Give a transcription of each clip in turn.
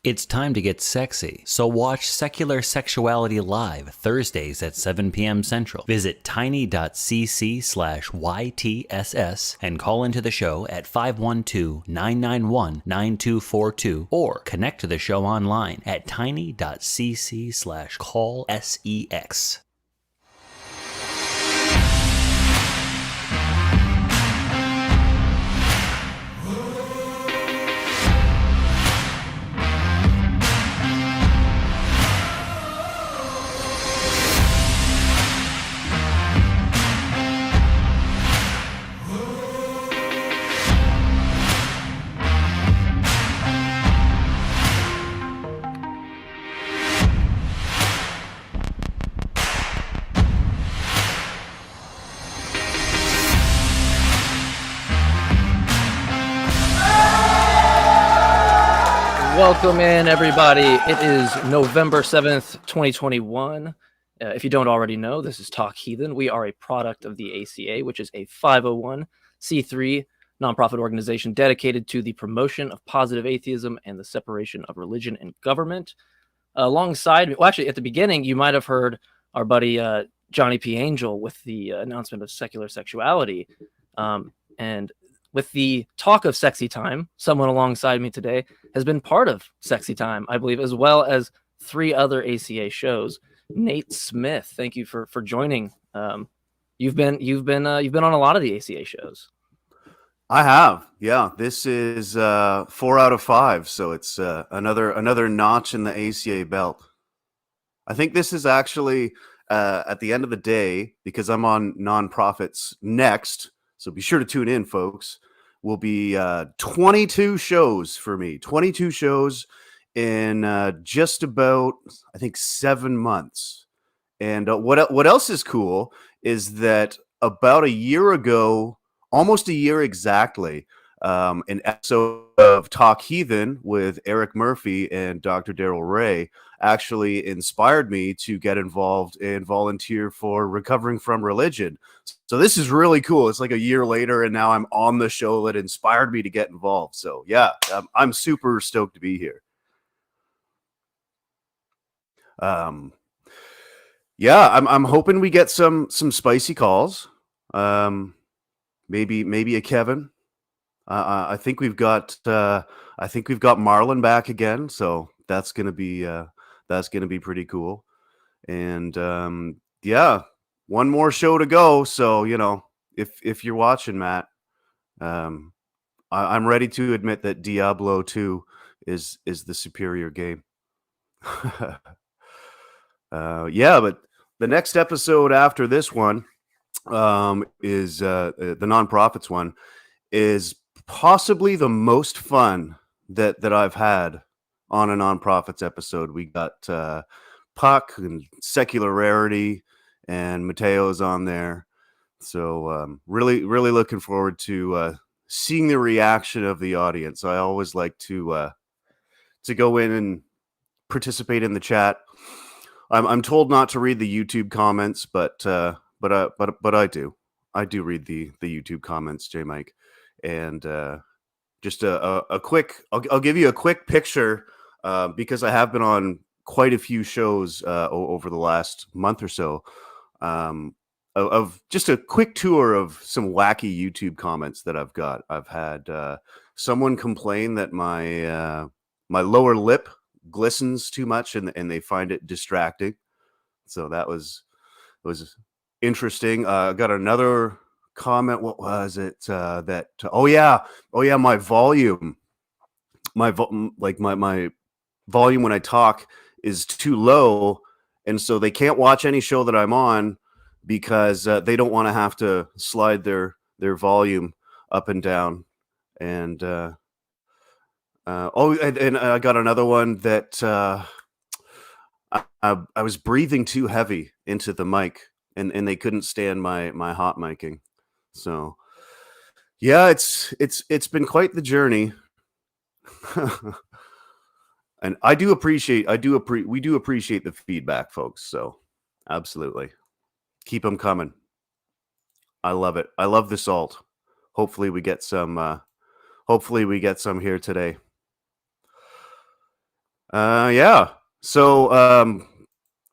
It's time to get sexy, so watch Secular Sexuality live Thursdays at 7 p.m. Central. Visit tiny.cc/YTSS and call into the show at 512-991-9242 or connect to the show online at tiny.cc/callsex. Welcome in, everybody. It is November 7th, 2021. If you don't already know, this is Talk Heathen. We are a product of the ACA, which is a 501c3 nonprofit organization dedicated to the promotion of positive atheism and the separation of religion and government. Alongside, well, actually, at the beginning, you might have heard our buddy Johnny P. Angel with the announcement of secular sexuality. And with the talk of Sexy Time, someone alongside me today has been part of Sexy Time, I believe, as well as 3 other ACA shows. Nate Smith, thank you for joining. You've been on a lot of the ACA shows. I have, yeah. This is 4 out of 5, so it's another notch in the ACA belt. I think this is actually at the end of the day, because I'm on nonprofits next. So be sure to tune in, folks. Will be 22 shows for me. 22 shows in just about, I think, 7 months. And what else is cool is that about a year ago, almost a year exactly, an episode of Talk Heathen with Eric Murphy and Dr. Daryl Ray actually inspired me to get involved and volunteer for Recovering from Religion. So this is really cool. It's like a year later, and now I'm on the show that inspired me to get involved. So yeah, I'm super stoked to be here. Yeah, I'm hoping we get some spicy calls. Maybe a Kevin. I think we've got Marlon back again, so that's gonna be pretty cool. And yeah, one more show to go. So if you're watching, Matt, I'm ready to admit that Diablo 2 is the superior game. Yeah, but the next episode after this one is the nonprofits one is possibly the most fun that I've had on a nonprofits episode. We got Puck and Secular Rarity and Mateo's on there. So really looking forward to seeing the reaction of the audience. I always like to go in and participate in the chat. I'm told not to read the YouTube comments, but I do. I do read the YouTube comments, JMike. And just a quick, I'll give you a quick picture because I have been on quite a few shows over the last month or so of just a quick tour of some wacky YouTube comments that I've got. I've had someone complain that my lower lip glistens too much and they find it distracting. So that was interesting. Got another comment. What was it? Oh yeah, my volume, my volume when I talk is too low, and so they can't watch any show that I'm on because they don't want to have to slide their volume up and down. And and I got another one that I was breathing too heavy into the mic, and they couldn't stand my hot micing. So yeah, it's been quite the journey. And we do appreciate the feedback, folks. So absolutely keep them coming. I love it. I love the salt. Hopefully we get some here today. Yeah. So,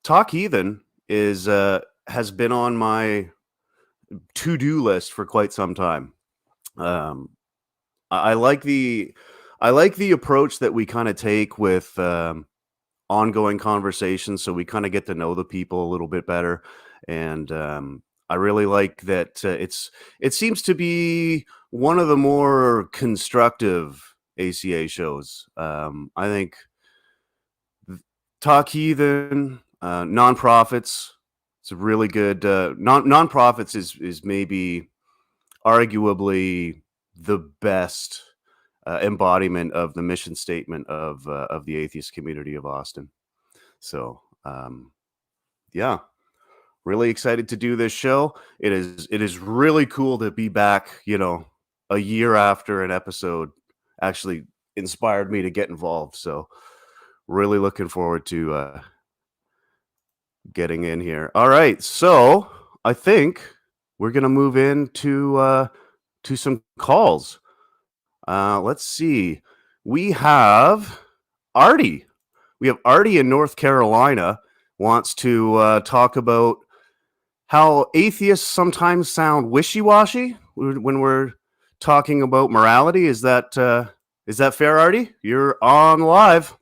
Talk Heathen is has been on my to-do list for quite some time. Um, I like the approach that we kind of take with ongoing conversations, so we kind of get to know the people a little bit better, and I really like that it seems to be one of the more constructive ACA shows. I think Talk Heathen, nonprofits. It's a really good nonprofits is maybe arguably the best embodiment of the mission statement of the atheist community of Austin. So yeah, really excited to do this show. It is really cool to be back. A year after an episode actually inspired me to get involved. So really looking forward to getting in here. All right, so I think we're gonna move into to some calls. Let's see. We have Artie. We have Artie in North Carolina wants to talk about how atheists sometimes sound wishy-washy when we're talking about morality. Is that fair, Artie? You're on live.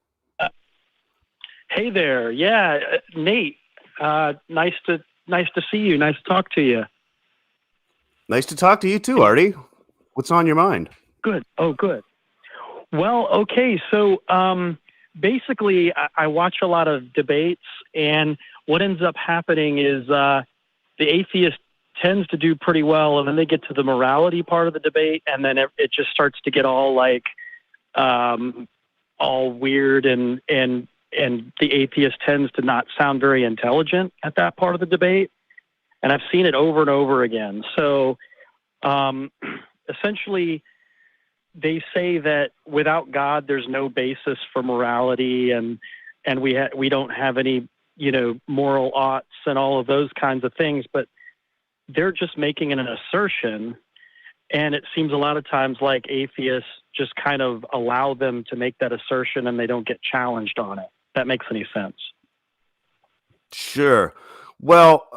Hey there. Yeah, Nate. Nice to see you. Nice to talk to you. Nice to talk to you too, Artie. What's on your mind? Good. Oh, good. Well, okay. So basically, I watch a lot of debates, and what ends up happening is the atheist tends to do pretty well, and then they get to the morality part of the debate, and then it just starts to get all like all weird, and the atheist tends to not sound very intelligent at that part of the debate. And I've seen it over and over again. So essentially, they say that without God, there's no basis for morality, and we don't have any, moral oughts and all of those kinds of things. But they're just making an assertion, and it seems a lot of times like atheists just kind of allow them to make that assertion, and they don't get challenged on it. If that makes any sense. Sure. Well,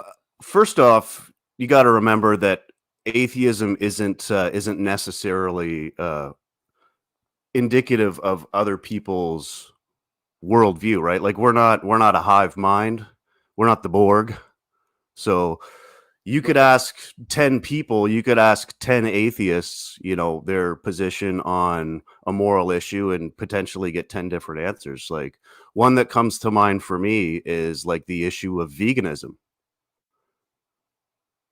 first off, you got to remember that atheism isn't necessarily indicative of other people's worldview, right? Like we're not a hive mind. We're not the Borg. So you could ask 10 people, you could ask 10 atheists, their position on a moral issue and potentially get 10 different answers. Like one that comes to mind for me is like the issue of veganism.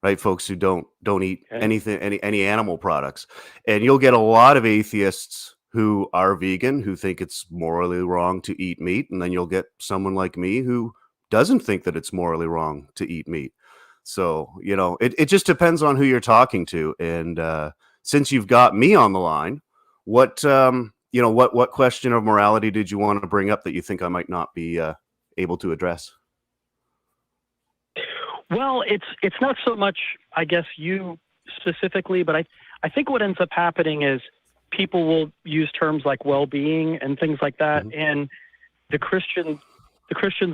Right, folks who don't eat anything, any animal products, and you'll get a lot of atheists who are vegan who think it's morally wrong to eat meat, and then you'll get someone like me who doesn't think that it's morally wrong to eat meat. So it just depends on who you're talking to. And since you've got me on the line, what question of morality did you want to bring up that you think I might not be able to address? Well, it's not so much, I guess, you specifically, but I think what ends up happening is people will use terms like well-being and things like that, mm-hmm. and the Christians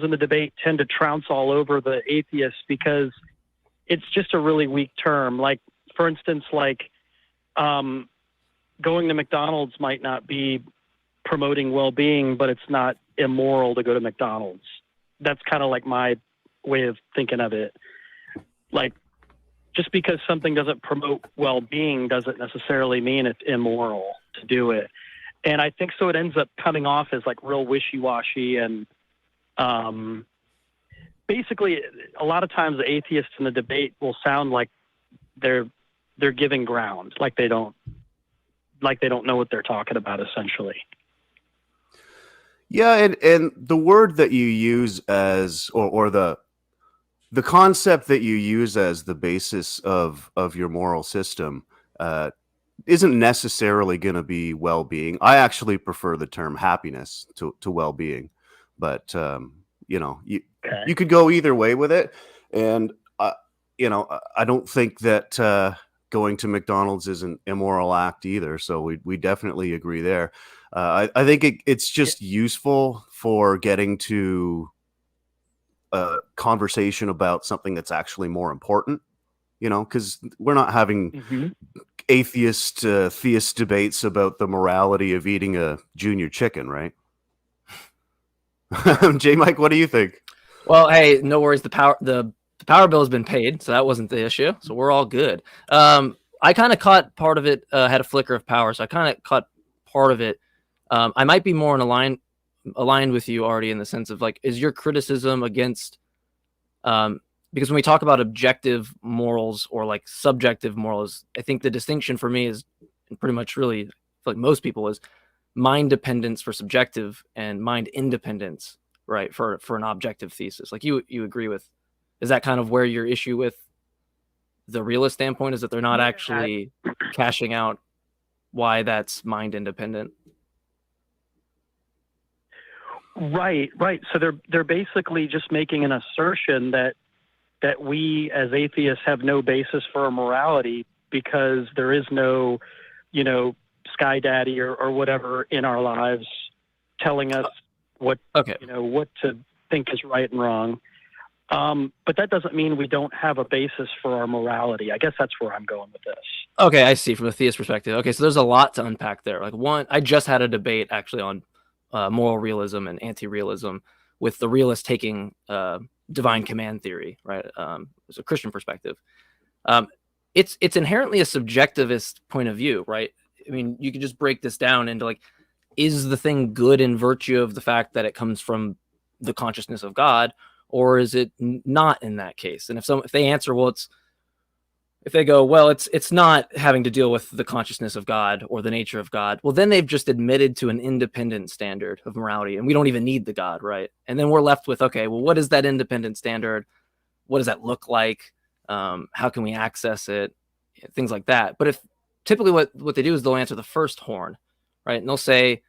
in the debate tend to trounce all over the atheists because it's just a really weak term. Like, for instance, like going to McDonald's might not be promoting well-being, but it's not immoral to go to McDonald's. That's kind of like my way of thinking of it. Like, just because something doesn't promote well-being doesn't necessarily mean it's immoral to do it. And I think so it ends up coming off as like real wishy-washy, and basically a lot of times the atheists in the debate will sound like they're giving ground, like they don't know what they're talking about, essentially. Yeah, and the word that you use as or the concept that you use as the basis of your moral system isn't necessarily going to be well-being. I actually prefer the term happiness to well-being, but you could go either way with it. And I don't think that going to McDonald's is an immoral act either. So we definitely agree there. I think it's just useful for getting to a conversation about something that's actually more important, because we're not having atheist, theist debates about the morality of eating a junior chicken, right? JMike, what do you think? Well, hey, no worries. The power bill has been paid, so that wasn't the issue. So we're all good. I kind of caught part of it. Had a flicker of power, so I kind of caught part of it. I might be more aligned with you, Artie, in the sense of like, is your criticism against? Because when we talk about objective morals or like subjective morals, I think the distinction for me is pretty much really, like most people, is mind dependence for subjective and mind independence, right, for an objective thesis. Like you agree with, is that kind of where your issue with the realist standpoint is, that they're not actually cashing out why that's mind independent? Right. So they're basically just making an assertion that we as atheists have no basis for a morality because there is no, sky daddy or whatever in our lives telling us what what to think is right and wrong. But that doesn't mean we don't have a basis for our morality. I guess that's where I'm going with this. Okay, I see, from a theist perspective. Okay, so there's a lot to unpack there. Like, one, I just had a debate actually on moral realism and anti-realism, with the realist taking divine command theory, right? It's a Christian perspective. It's inherently a subjectivist point of view, right? I mean, you can just break this down into like, is the thing good in virtue of the fact that it comes from the consciousness of God, or is it not in that case? And if they answer, well, if they go, well, it's not having to deal with the consciousness of God or the nature of God, well, then they've just admitted to an independent standard of morality, and we don't even need the God, right? And then we're left with, okay, well, what is that independent standard? What does that look like? How can we access it? Things like that. But if typically what they do is they'll answer the first horn, right? And they'll say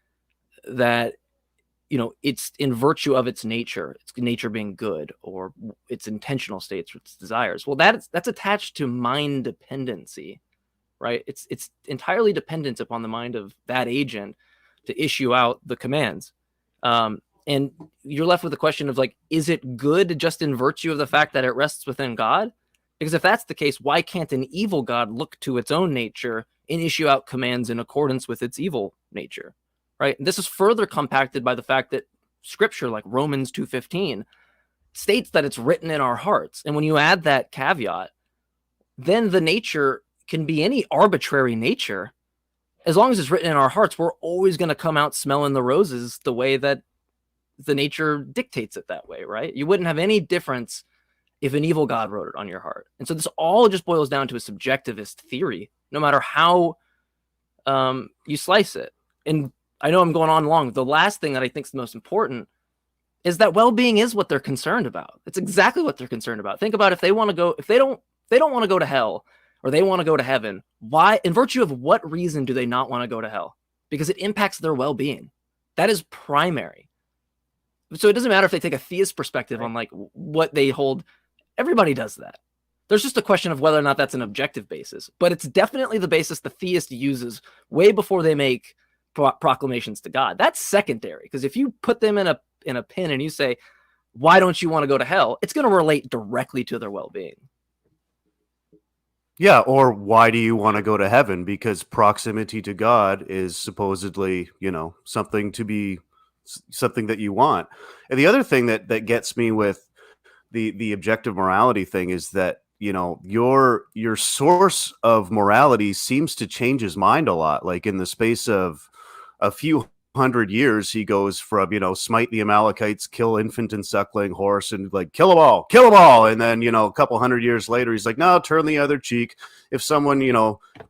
that, it's in virtue of its nature being good, or its intentional states or its desires. Well, that's attached to mind dependency, right? It's entirely dependent upon the mind of that agent to issue out the commands. And you're left with the question of like, is it good just in virtue of the fact that it rests within God? Because if that's the case, why can't an evil God look to its own nature and issue out commands in accordance with its evil nature? Right. And this is further compacted by the fact that scripture, like Romans 2:15, states that it's written in our hearts. And when you add that caveat, then the nature can be any arbitrary nature. As long as it's written in our hearts, we're always going to come out smelling the roses the way that the nature dictates it that way, right? You wouldn't have any difference if an evil God wrote it on your heart. And so this all just boils down to a subjectivist theory, no matter how you slice it. And I know I'm going on long. The last thing that I think is the most important is that well-being is what they're concerned about. It's exactly what they're concerned about. Think about if they want to go, if they don't want to go to hell, or they want to go to heaven, why, in virtue of what reason do they not want to go to hell? Because it impacts their well-being. That is primary. So it doesn't matter if they take a theist perspective on like what they hold. Everybody does that. There's just a question of whether or not that's an objective basis, but it's definitely the basis the theist uses way before they make proclamations to God. That's secondary, because if you put them in a pin and you say, why don't you want to go to hell? It's going to relate directly to their well-being. Yeah, or why do you want to go to heaven? Because proximity to God is supposedly, something that you want. And the other thing that gets me with the objective morality thing is that, your source of morality seems to change his mind a lot. Like in the space of a few hundred years, he goes from, smite the Amalekites, kill infant and suckling, horse, and like kill them all. And then, a couple hundred years later, he's like, no, turn the other cheek. If someone,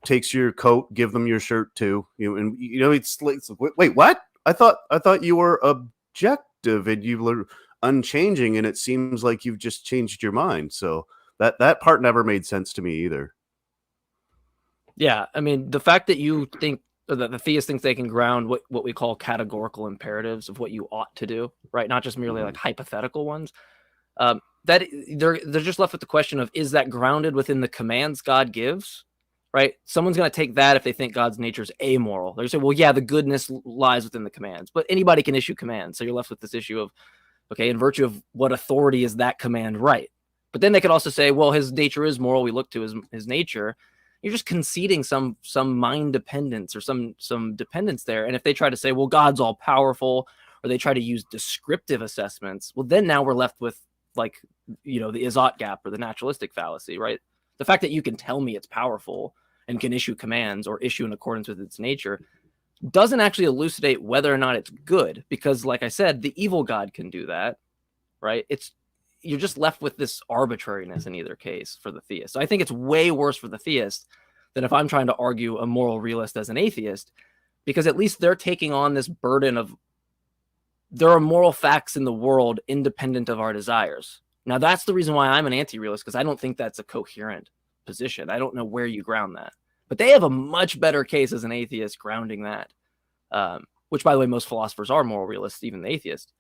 takes your coat, give them your shirt too. It's like, wait, what? I thought you were objective and you were unchanging, and it seems like you've just changed your mind. So that part never made sense to me either. Yeah, I mean, the fact that you think that the theist thinks they can ground what we call categorical imperatives of what you ought to do, right? Not just merely like hypothetical ones. That they're just left with the question of, is that grounded within the commands God gives, right? Someone's going to take that if they think God's nature is amoral. They're going to say, well, yeah, the goodness lies within the commands, but anybody can issue commands. So you're left with this issue of, okay, in virtue of what authority is that command right? But then they could also say, well, his nature is moral. We look to his nature. You're just conceding some mind dependence or some dependence there. And if they try to say, well, God's all powerful, or they try to use descriptive assessments, well, then now we're left with like, the Izzat gap or the naturalistic fallacy, right? The fact that you can tell me it's powerful and can issue commands or issue in accordance with its nature doesn't actually elucidate whether or not it's good, because like I said, the evil God can do that, right? You're just left with this arbitrariness in either case for the theist. So I think it's way worse for the theist than if I'm trying to argue a moral realist as an atheist, because at least they're taking on this burden of there are moral facts in the world independent of our desires. Now, that's the reason why I'm an anti-realist, because I don't think that's a coherent position. I don't know where you ground that. But they have a much better case as an atheist grounding that, which, by the way, most philosophers are moral realists, even the atheist.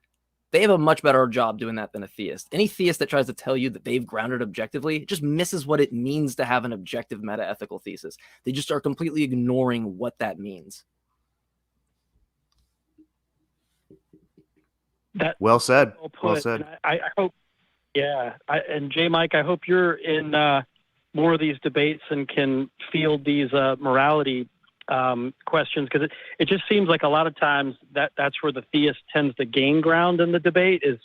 They have a much better job doing that than a theist. Any theist that tries to tell you that they've grounded objectively just misses what it means to have an objective meta-ethical thesis. They just are completely ignoring what that means. Well said. Well put. said. I hope, and JMike, I hope you're in more of these debates and can field these morality questions, because it just seems like a lot of times that's where the theist tends to gain ground in the debate. Is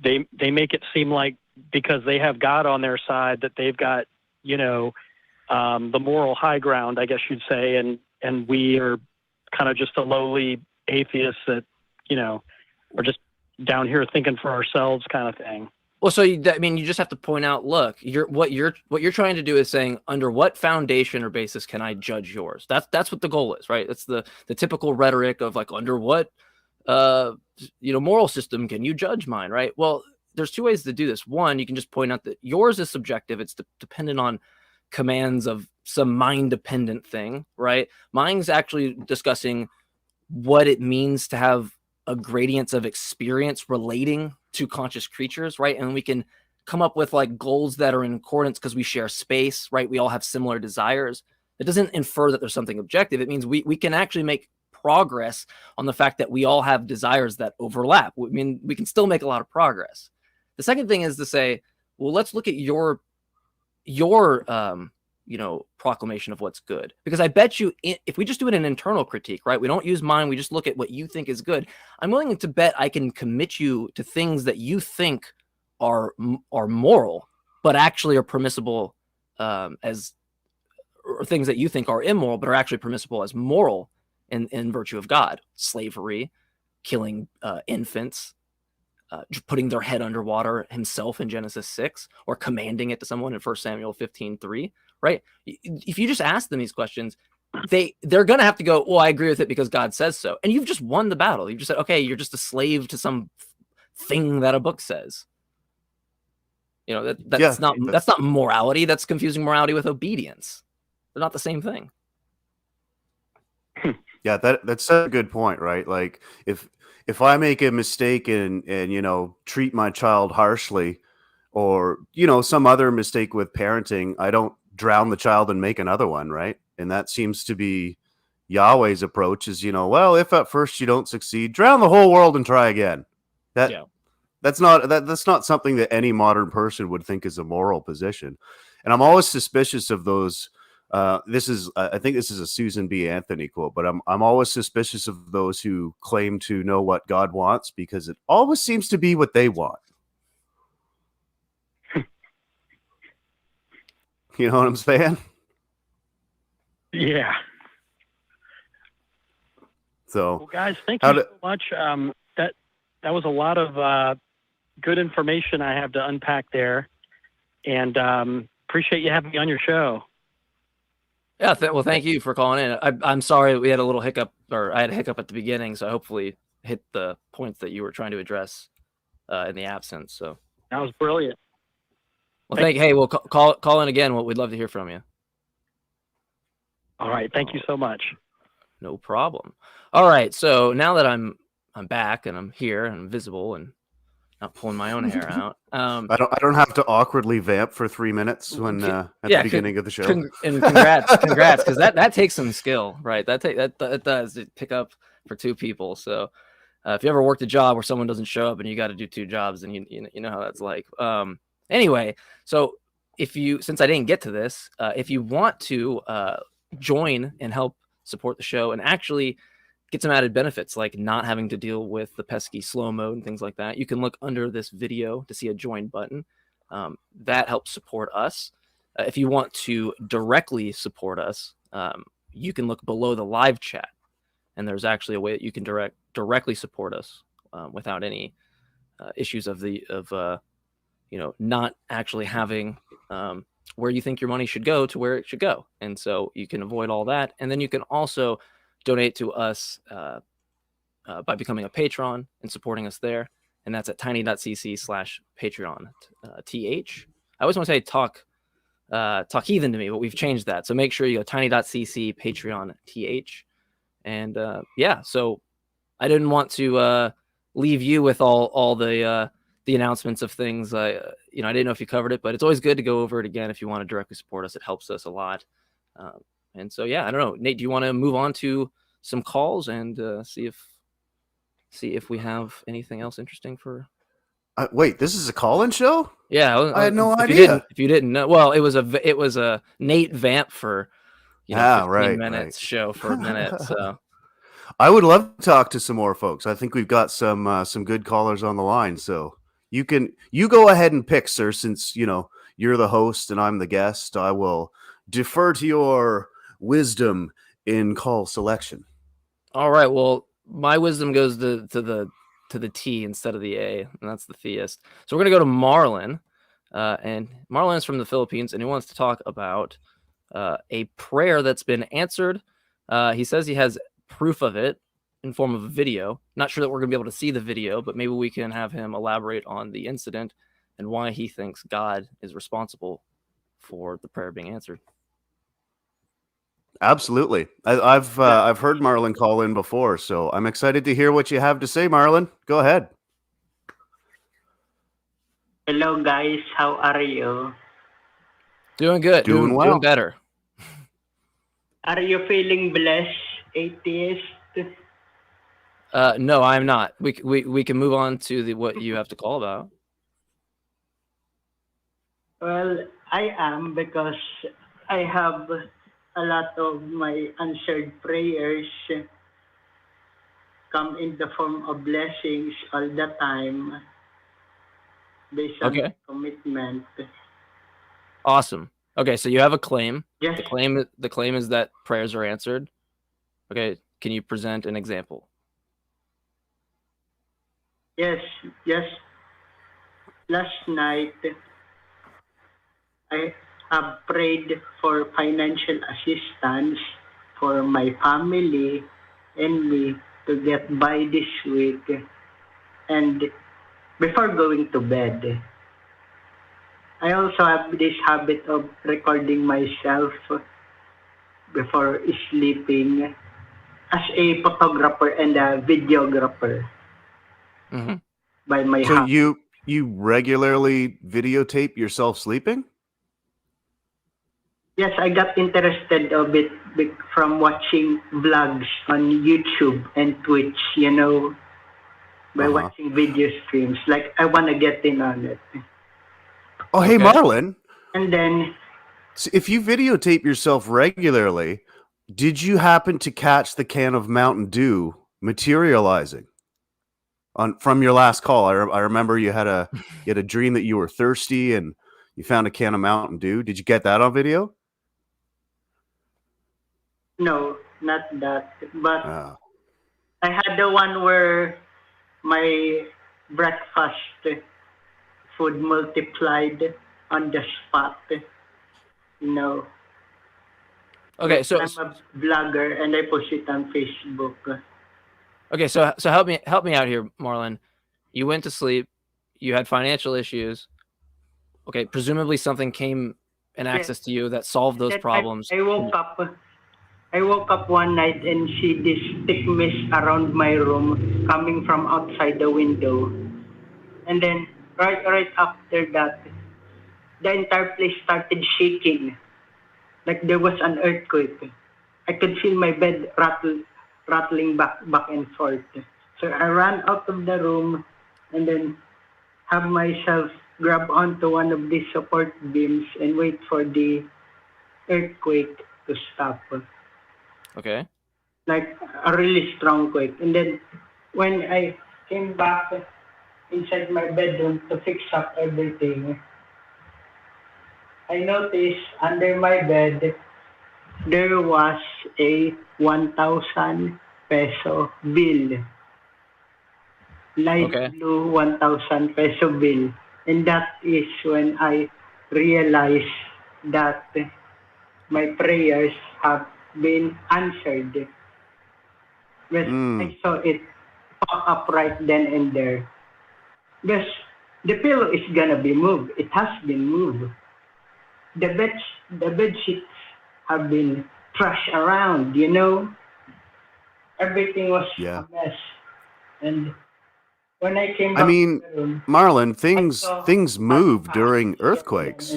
they make it seem like because they have God on their side that they've got the moral high ground, I guess you'd say, and we are kind of just a lowly atheist that we're just down here thinking for ourselves kind of thing. Well, so you just have to point out, look, what you're trying to do is saying, under what foundation or basis can I judge yours? That's what the goal is, right? That's the typical rhetoric of like, under what moral system can you judge mine, right? Well, there's two ways to do this. One, you can just point out that yours is subjective. It's dependent on commands of some mind-dependent thing, right? Mine's actually discussing what it means to have a gradients of experience relating to conscious creatures, right? And we can come up with like goals that are in accordance because we share space, right? We all have similar desires. It doesn't infer that there's something objective. It means we can actually make progress on the fact that we all have desires that overlap. I mean, we can still make a lot of progress. The second thing is to say, well, let's look at your proclamation of what's good. Because I bet you, if we just do it an internal critique, right? We don't use mine. We just look at what you think is good. I'm willing to bet I can commit you to things that you think are moral, but actually are permissible or things that you think are immoral, but are actually permissible as moral in virtue of God. Slavery, killing infants, putting their head underwater himself in Genesis 6, or commanding it to someone in 1 Samuel 15:3, right? If you just ask them these questions, they're going to have to go, well, I agree with it because God says so. And you've just won the battle. You've just said, okay, you're just a slave to some thing that a book says. That's not morality. That's confusing morality with obedience. They're not the same thing. Yeah, that's a good point, right? Like if I make a mistake and treat my child harshly, or some other mistake with parenting, I don't drown the child and make another one, right? And that seems to be Yahweh's approach is, well, if at first you don't succeed, drown the whole world and try again. That's not something that any modern person would think is a moral position. And I'm always suspicious of those. I think this is a Susan B. Anthony quote, but I'm always suspicious of those who claim to know what God wants, because it always seems to be what they want. You know what I'm saying? Yeah. So, well, guys, thank you so much. That was a lot of good information I have to unpack there, and appreciate you having me on your show. Yeah, well, thank you for calling in. I'm sorry we had a little hiccup, or I had a hiccup at the beginning, so I hopefully hit the points that you were trying to address in the absence. So that was brilliant. Well, hey, we'll call in again. We'd love to hear from you. All right, thank you so much. No problem. All right, so now that I'm back and I'm here and I'm visible and Not pulling my own hair out. I don't have to awkwardly vamp for 3 minutes when at the beginning of the show. And congrats, because that takes some skill, right? That does pick up for two people. So if you ever worked a job where someone doesn't show up and you got to do two jobs, then you know how that's like. Anyway, so since I didn't get to this, if you want to join and help support the show and actually get some added benefits like not having to deal with the pesky slow mode and things like that, you can look under this video to see a join button. That helps support us. If you want to directly support us, you can look below the live chat, and there's actually a way that you can directly support us without any issues of not actually having where you think your money should go to where it should go. And so you can avoid all that. And then you can also donate to us by becoming a patron and supporting us there. And that's at tiny.cc/Patreon. TH. I always want to say talk heathen to me, but we've changed that. So make sure you go tiny.cc Patreon TH. And so I didn't want to leave you with all the announcements of things. I didn't know if you covered it, but it's always good to go over it again if you want to directly support us. It helps us a lot. And so, I don't know, Nate, do you want to move on to some calls and see if we have anything else interesting for? Wait, this is a call-in show? Yeah, I had no idea. If you didn't know, well, it was a Nate vamp for 15 minutes show for a minute. So I would love to talk to some more folks. I think we've got some good callers on the line. So you go ahead and pick, sir, since you're the host and I'm the guest. I will defer to your wisdom in call selection. All right. Well, my wisdom goes to the T instead of the A, and that's the theist. So we're gonna go to Marlon, and Marlon is from the Philippines, and he wants to talk about a prayer that's been answered. He says he has proof of it in form of a video. Not sure that we're gonna be able to see the video, but maybe we can have him elaborate on the incident and why he thinks God is responsible for the prayer being answered. Absolutely. I've heard Marlon call in before, so I'm excited to hear what you have to say, Marlon. Go ahead. Hello, guys. How are you? Doing good. Doing well. Doing better. Are you feeling blessed, atheist? No, I'm not. We can move on to what you have to call about. Well, I am, because I have a lot of my answered prayers come in the form of blessings all the time based on my commitment. Awesome. Okay, so you have a claim. Yes. The claim is that prayers are answered. Okay, can you present an example? Yes. Last night, I have prayed for financial assistance for my family and me to get by this week. And before going to bed, I also have this habit of recording myself before sleeping as a photographer and a videographer. Mm-hmm. By my So house. you regularly videotape yourself sleeping? Yes, I got interested of it from watching vlogs on YouTube and Twitch, by watching video streams. Like, I want to get in on it. Oh, hey, Marlon. And then, so if you videotape yourself regularly, did you happen to catch the can of Mountain Dew materializing from your last call? I remember you had a dream that you were thirsty and you found a can of Mountain Dew. Did you get that on video? no, not that. But I had the one where my breakfast food multiplied on the spot. Okay, so I'm a vlogger and I post it on Facebook. Okay, so help me out here, Marlon. You went to sleep. You had financial issues. Okay, presumably something came and access to you that solved those problems. I woke up one night and see this thick mist around my room coming from outside the window. And then right after that, the entire place started shaking, like there was an earthquake. I could feel my bed rattling back and forth. So I ran out of the room and then have myself grab onto one of these support beams and wait for the earthquake to stop. Okay. Like a really strong quake. And then when I came back inside my bedroom to fix up everything, I noticed under my bed there was a 1,000 peso bill. Light Okay. blue 1,000 peso bill. And that is when I realized that my prayers have been answered. When I saw it pop up right then and there. Because the pillow is gonna be moved. It has been moved. The bed sheets have been trashed around, you know. Everything was a mess. And when I came back I mean, to the room, Marlon, saw things move during and earthquakes.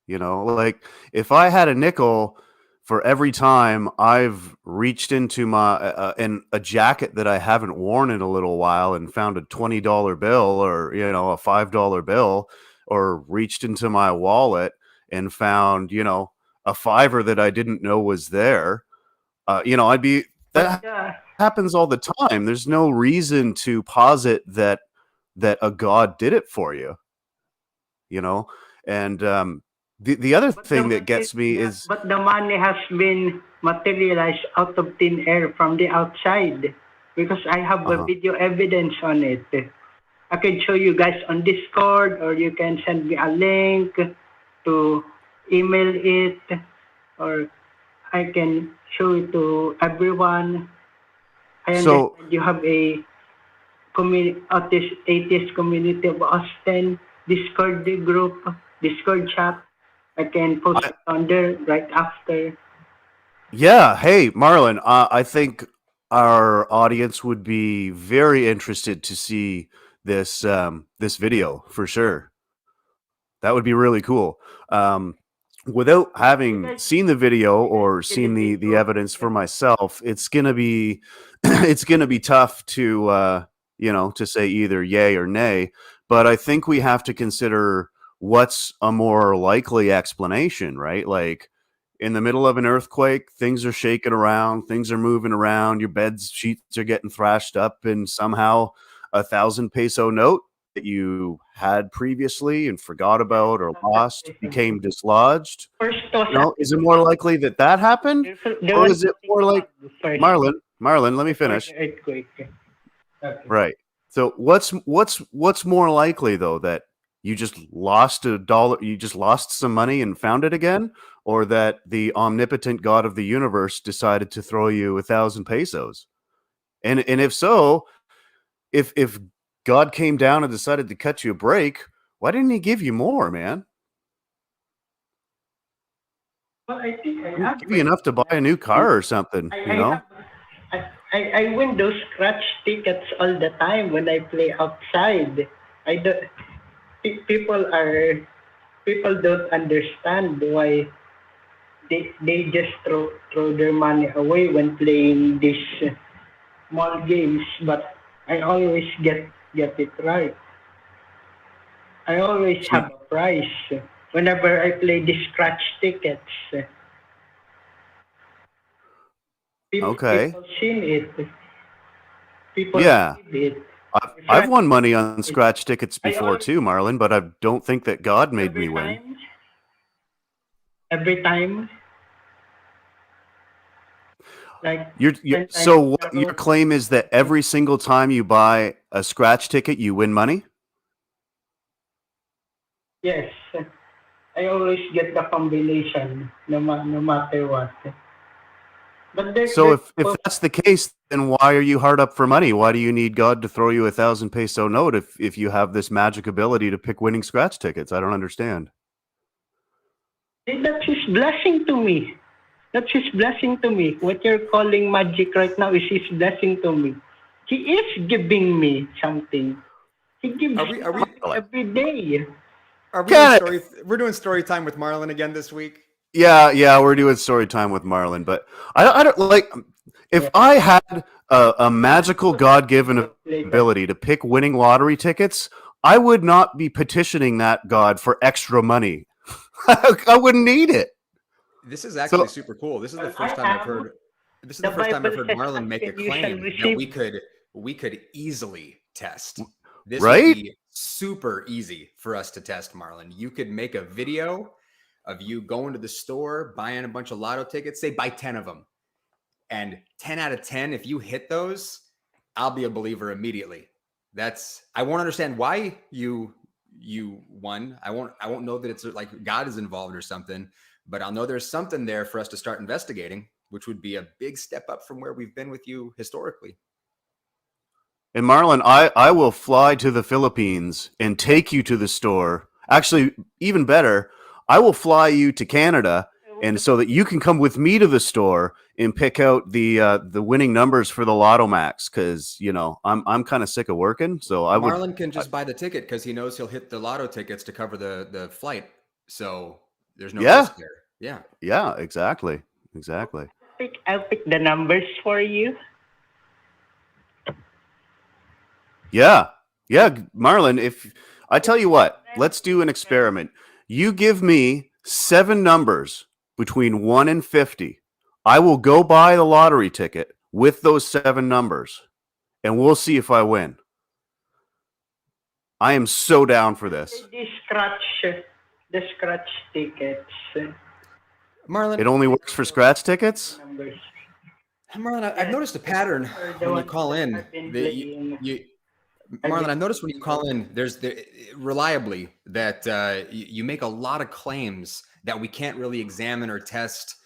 You know, like if I had a nickel for every time I've reached into my in a jacket that I haven't worn in a little while and found a $20 bill or, you know, a $5 bill, or reached into my wallet and found, you know, a fiver that I didn't know was there, you know, that happens all the time. There's no reason to posit that a God did it for you, you know. And the other thing that gets me is, but the money has been materialized out of thin air from the outside, because I have a video evidence on it. I can show you guys on Discord, or you can send me a link to email it, or I can show it to everyone. I understand you have a atheist community of Austin, Discord group, Discord chat. I can post it on there right after. Yeah. Hey, Marlon, I think our audience would be very interested to see this this video for sure. That would be really cool. Without having seen the video or seen the evidence for myself, it's gonna be it's gonna be tough to you know, to say either yay or nay. But I think we have to consider what's a more likely explanation, right? Like in the middle of an earthquake, things are shaking around, things are moving around, your bed sheets are getting thrashed up, and somehow 1,000 peso note that you had previously and forgot about or lost became dislodged. You know, is it more likely that happened, or is it more like Marlon? Let me finish. Right. So what's more likely though, that you just lost $1, you just lost some money and found it again, or that the omnipotent God of the universe decided to throw you 1,000 pesos? And if so, if God came down and decided to cut you a break, why didn't he give you more, man? Well, I think I give you enough to buy a new car or something, you know? I win those scratch tickets all the time when I play outside. People don't understand why they just throw their money away when playing these small games, but I always get it right. I always have a prize whenever I play the scratch tickets. People seen it. People see it. I've won money on scratch tickets before too, Marlon, but I don't think that God made me win. Every time. Like so what your claim is that every single time you buy a scratch ticket, you win money? Yes. I always get the combination, no matter what. But so if that's the case, then why are you hard up for money? Why do you need God to throw you 1,000 peso note if you have this magic ability to pick winning scratch tickets? I don't understand. That's his blessing to me. That's his blessing to me. What you're calling magic right now is his blessing to me. He is giving me something. He gives Are me we something every day. Kenneth! we're doing story time with Marlon again this week? Yeah, we're doing story time with Marlon, but I don't like if I had a magical God-given ability to pick winning lottery tickets, I would not be petitioning that God for extra money. I wouldn't need it. This is actually super cool. This is the first time I've heard. This is The the first time I've Bible heard says, Marlon make a "Ask and you shall claim that receive." we could easily test. This Right? would be super easy for us to test, Marlon. You could make a video of you going to the store, buying a bunch of lotto tickets, say buy 10 of them. And 10 out of 10, if you hit those, I'll be a believer immediately. I won't understand why you won. I won't know that it's like God is involved or something, but I'll know there's something there for us to start investigating, which would be a big step up from where we've been with you historically. And Marlon, I will fly to the Philippines and take you to the store. Actually, even better, I will fly you to Canada, and so that you can come with me to the store and pick out the winning numbers for the Lotto Max, because I'm kind of sick of working. So Marlon can just buy the ticket because he knows he'll hit the lotto tickets to cover the flight. So there's no risk there. Yeah, exactly. I'll pick the numbers for you. Yeah, Marlon, if I tell you what, let's do an experiment. You give me 7 numbers between 1 and 50. I will go buy the lottery ticket with those 7 numbers, and we'll see if I win. I am so down for this. The scratch tickets. Marlon, It only works for scratch tickets? Numbers. Marlon, I've noticed a pattern when you call in. Marlon, I've noticed when you call in, reliably that you make a lot of claims that we can't really examine or test,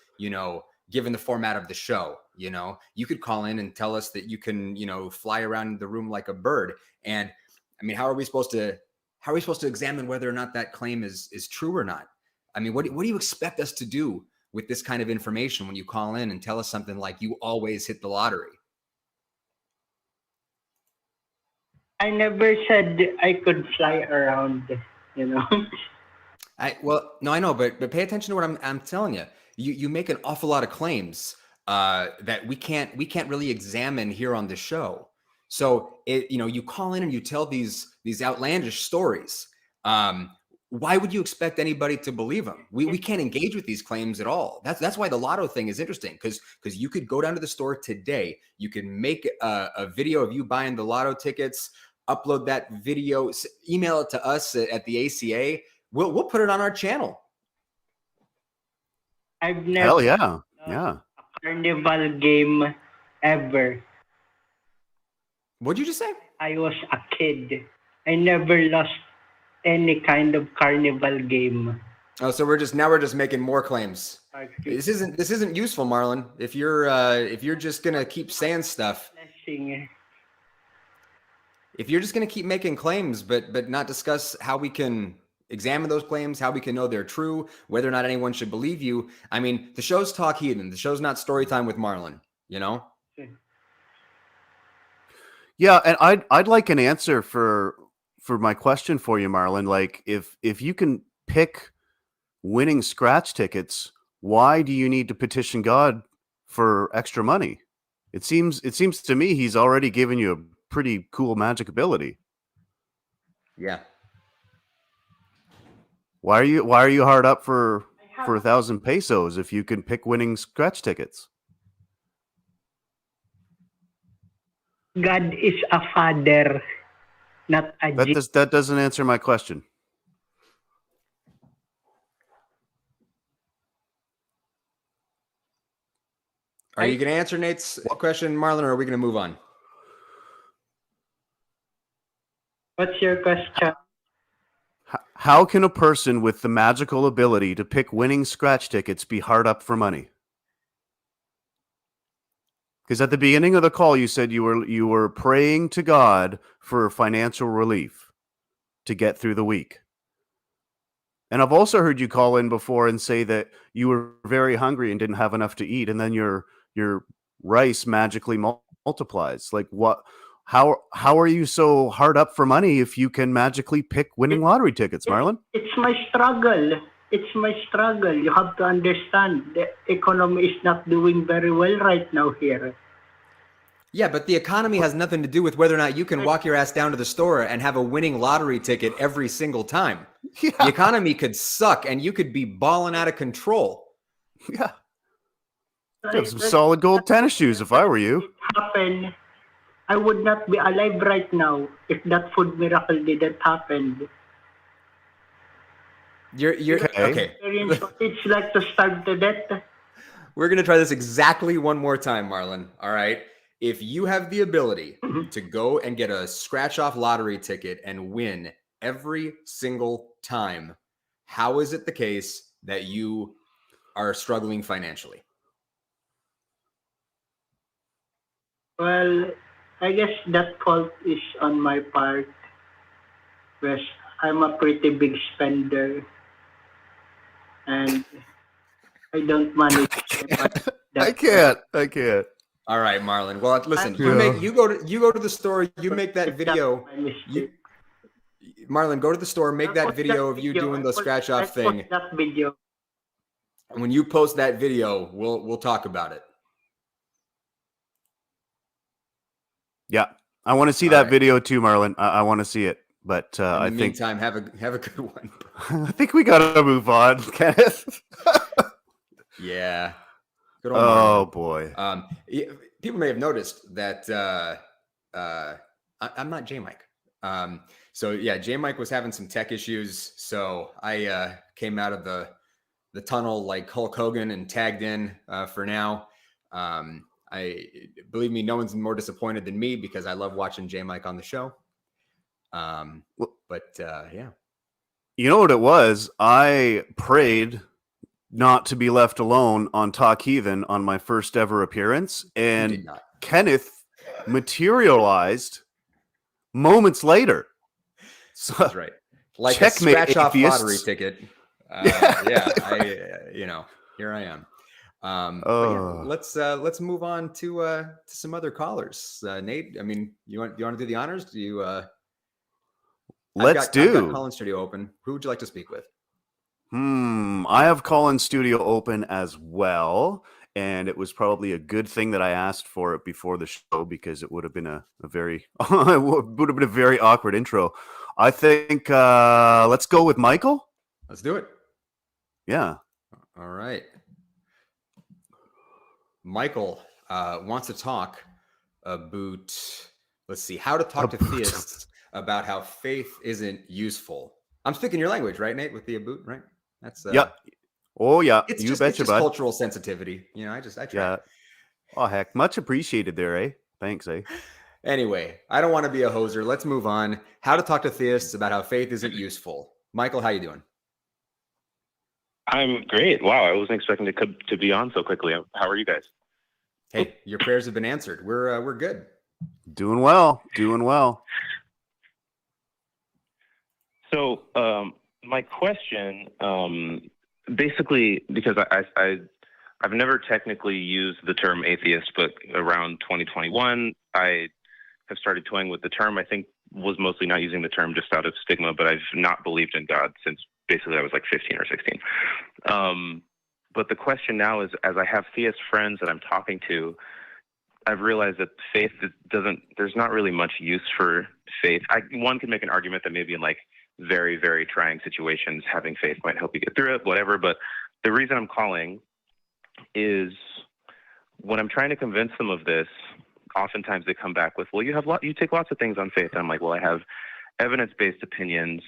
given the format of the show. You could call in and tell us that you can, fly around the room like a bird. And I mean, how are we supposed to examine whether or not that claim is true or not? I mean, what do you expect us to do with this kind of information when you call in and tell us something like you always hit the lottery? I never said I could fly around, I know, but pay attention to what I'm telling you. You make an awful lot of claims that we can't really examine here on the show. So you call in and you tell these outlandish stories. Why would you expect anybody to believe them? We can't engage with these claims at all. That's why the lotto thing is interesting, because you could go down to the store today. You can make a video of you buying the lotto tickets, upload that video, email it to us at the ACA. We'll put it on our channel. I've never Hell yeah. a carnival game ever. What'd you just say? I was a kid. I never lost any kind of carnival game. Oh, so we're just making more claims. This isn't useful, Marlon. If you're just gonna keep saying stuff. If you're just going to keep making claims, but not discuss how we can examine those claims, how we can know they're true, whether or not anyone should believe you. I mean, the show's Talk Heathen. The show's not Storytime with Marlon, Yeah, and I'd like an answer for my question for you, Marlon. Like, if you can pick winning scratch tickets, why do you need to petition God for extra money? It seems to me he's already given you a pretty cool magic ability. Yeah. Why are you hard up for 1,000 pesos if you can pick winning scratch tickets? God is a father, not a that doesn't answer my question. Are you going to answer Nate's question, Marlon, or are we going to move on? What's your question? How can a person with the magical ability to pick winning scratch tickets be hard up for money? Because at the beginning of the call, you said you were praying to God for financial relief to get through the week. And I've also heard you call in before and say that you were very hungry and didn't have enough to eat, and then your rice magically multiplies. Like, How are you so hard up for money if you can magically pick winning lottery tickets, Marlon? It's my struggle. It's my struggle. You have to understand the economy is not doing very well right now here. Yeah, but the economy has nothing to do with whether or not you can walk your ass down to the store and have a winning lottery ticket every single time. Yeah. The economy could suck and you could be balling out of control. Yeah. I have some solid gold tennis shoes if I were you. It happened. I would not be alive right now if that food miracle didn't happen. You're okay. Experience what it's like to starve to death. We're going to try this exactly one more time, Marlon. All right. If you have the ability to go and get a scratch off lottery ticket and win every single time, how is it the case that you are struggling financially? Well, I guess that fault is on my part. Because I'm a pretty big spender. And I don't manage that. I can't. All right, Marlon. Well, listen, you go to the store, you make that video. Marlon, go to the store, make that video of you doing the scratch off thing. That video. And when you post that video, we'll talk about it. Yeah, I want to see that video too, Marlon. I want to see it, but in the meantime, have a good one. I think we gotta move on, Kenneth. Yeah. Good old Marlon. Boy. People may have noticed that I'm not JMike. So yeah, JMike was having some tech issues, so I came out of the tunnel like Hulk Hogan and tagged in for now. Believe me, no one's more disappointed than me because I love watching JMike on the show. Yeah. You know what it was? I prayed not to be left alone on Talk Heathen on my first ever appearance, and Kenneth materialized moments later. So, that's right. Like a scratch off lottery ticket. Here I am. Let's move on to some other callers. Nate, I mean, you want to do the honors? Do you? I've got call-in studio open. Who would you like to speak with? I have call-in studio open as well, and it was probably a good thing that I asked for it before the show because it would have been a very awkward intro. I think let's go with Michael. Let's do it. Yeah. All right. Michael wants to talk about, let's see, how to talk to theists about how faith isn't useful. I'm speaking your language, right, Nate? With the about, right? That's yeah. Oh yeah. It's you just, betcha, it's just bud. cultural sensitivity. You know, I try. Yeah. Oh heck, much appreciated there, eh? Thanks, eh? Anyway, I don't want to be a hoser. Let's move on. How to talk to theists about how faith isn't useful. Michael, how you doing? I'm great. Wow, I wasn't expecting to be on so quickly. How are you guys? Hey, your prayers have been answered. We're good. Doing well. So, my question, basically, because I've never technically used the term atheist, but around 2021, I have started toying with the term. I think was mostly not using the term just out of stigma, but I've not believed in God since basically I was like 15 or 16. But the question now is, as I have theist friends that I'm talking to, I've realized that faith there's not really much use for faith. One can make an argument that maybe in like very, very trying situations, having faith might help you get through it, whatever. But the reason I'm calling is when I'm trying to convince them of this, oftentimes they come back with, well, you take lots of things on faith. And I'm like, well, I have evidence-based opinions,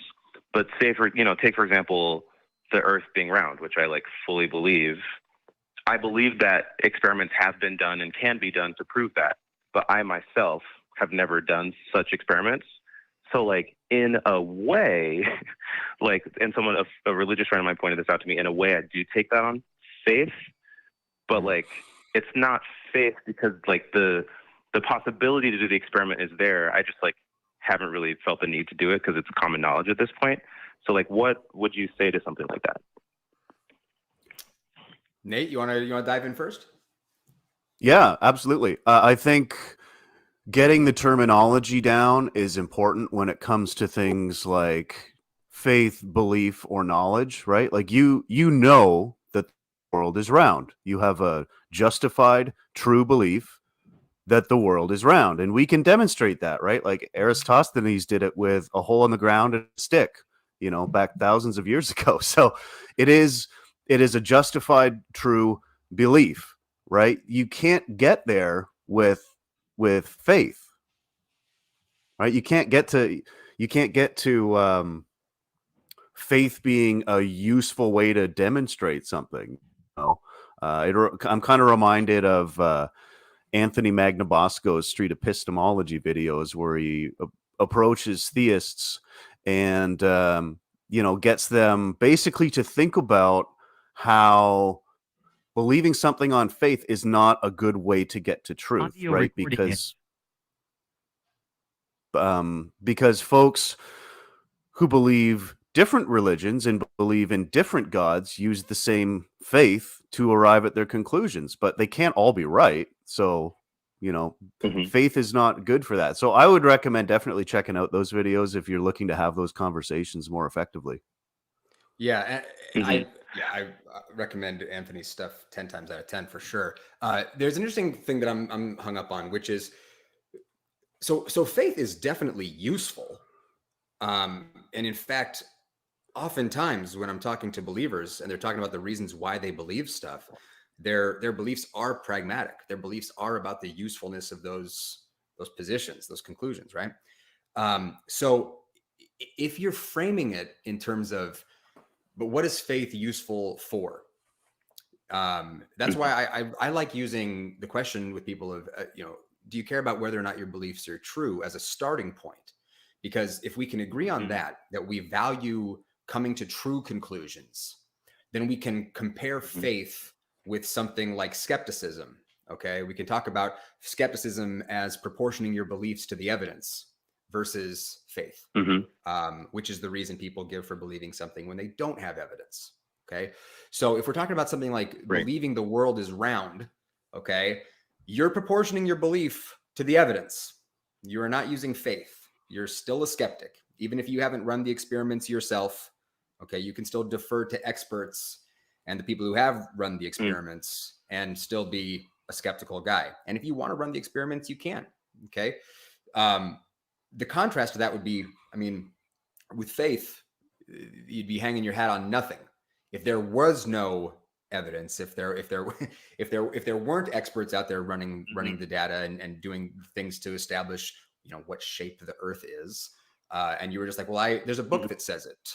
but take for example, the earth being round, which I like fully believe. I believe that experiments have been done and can be done to prove that, but I myself have never done such experiments. So like in a way, like, and a religious friend of mine pointed this out to me, in a way I do take that on faith, but like, it's not faith because like the possibility to do the experiment is there. I just like haven't really felt the need to do it because it's common knowledge at this point. So like, what would you say to something like that? Nate, you want to dive in first? Yeah, absolutely. I think getting the terminology down is important when it comes to things like faith, belief, or knowledge, right? Like you know that the world is round. You have a justified, true belief that the world is round, and we can demonstrate that, right? Like Aristophanes did it with a hole in the ground and a stick, back thousands of years ago. So it is a justified, true belief, right? You can't get there with faith, right? You can't get to faith being a useful way to demonstrate something. I'm kind of reminded of Anthony Magnabosco's street epistemology videos, where he approaches theists and gets them basically to think about how believing something on faith is not a good way to get to truth, right? Because folks who believe different religions and believe in different gods use the same faith to arrive at their conclusions, but they can't all be right. So, faith is not good for that. So I would recommend definitely checking out those videos if you're looking to have those conversations more effectively. Yeah. I recommend Anthony's stuff 10 times out of 10 for sure. There's an interesting thing that I'm hung up on, which is, so faith is definitely useful. And in fact, oftentimes when I'm talking to believers and they're talking about the reasons why they believe stuff, their beliefs are pragmatic. Their beliefs are about the usefulness of those positions, those conclusions, right? So if you're framing it in terms of, but what is faith useful for? That's why I like using the question with people of, do you care about whether or not your beliefs are true as a starting point? Because if we can agree on that we value coming to true conclusions, then we can compare faith with something like skepticism. Okay. We can talk about skepticism as proportioning your beliefs to the evidence versus faith, which is the reason people give for believing something when they don't have evidence. Okay. So if we're talking about something like believing the world is round, okay, you're proportioning your belief to the evidence. You are not using faith. You're still a skeptic. Even if you haven't run the experiments yourself, okay, you can still defer to experts and the people who have run the experiments and still be a skeptical guy. And if you want to run the experiments, you can, okay? The contrast to that would be, with faith, you'd be hanging your hat on nothing. If there was no evidence, if there weren't experts out there running the data and doing things to establish, what shape the earth is, and you were just like, well, there's a book that says it.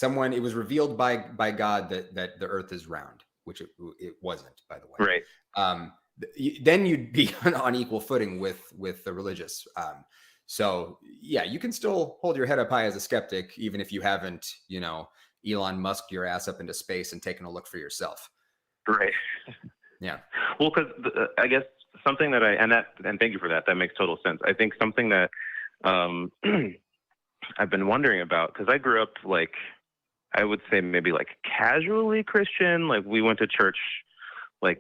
It was revealed by God that the earth is round, which it wasn't, by the way. Right. Then you'd be on equal footing with the religious. So yeah, you can still hold your head up high as a skeptic, even if you haven't, Elon Musk your ass up into space and taken a look for yourself. Right. Yeah. Well, because I guess something that and thank you for that. That makes total sense. I think something that I've been wondering about, because I grew up I would say maybe casually Christian. Like we went to church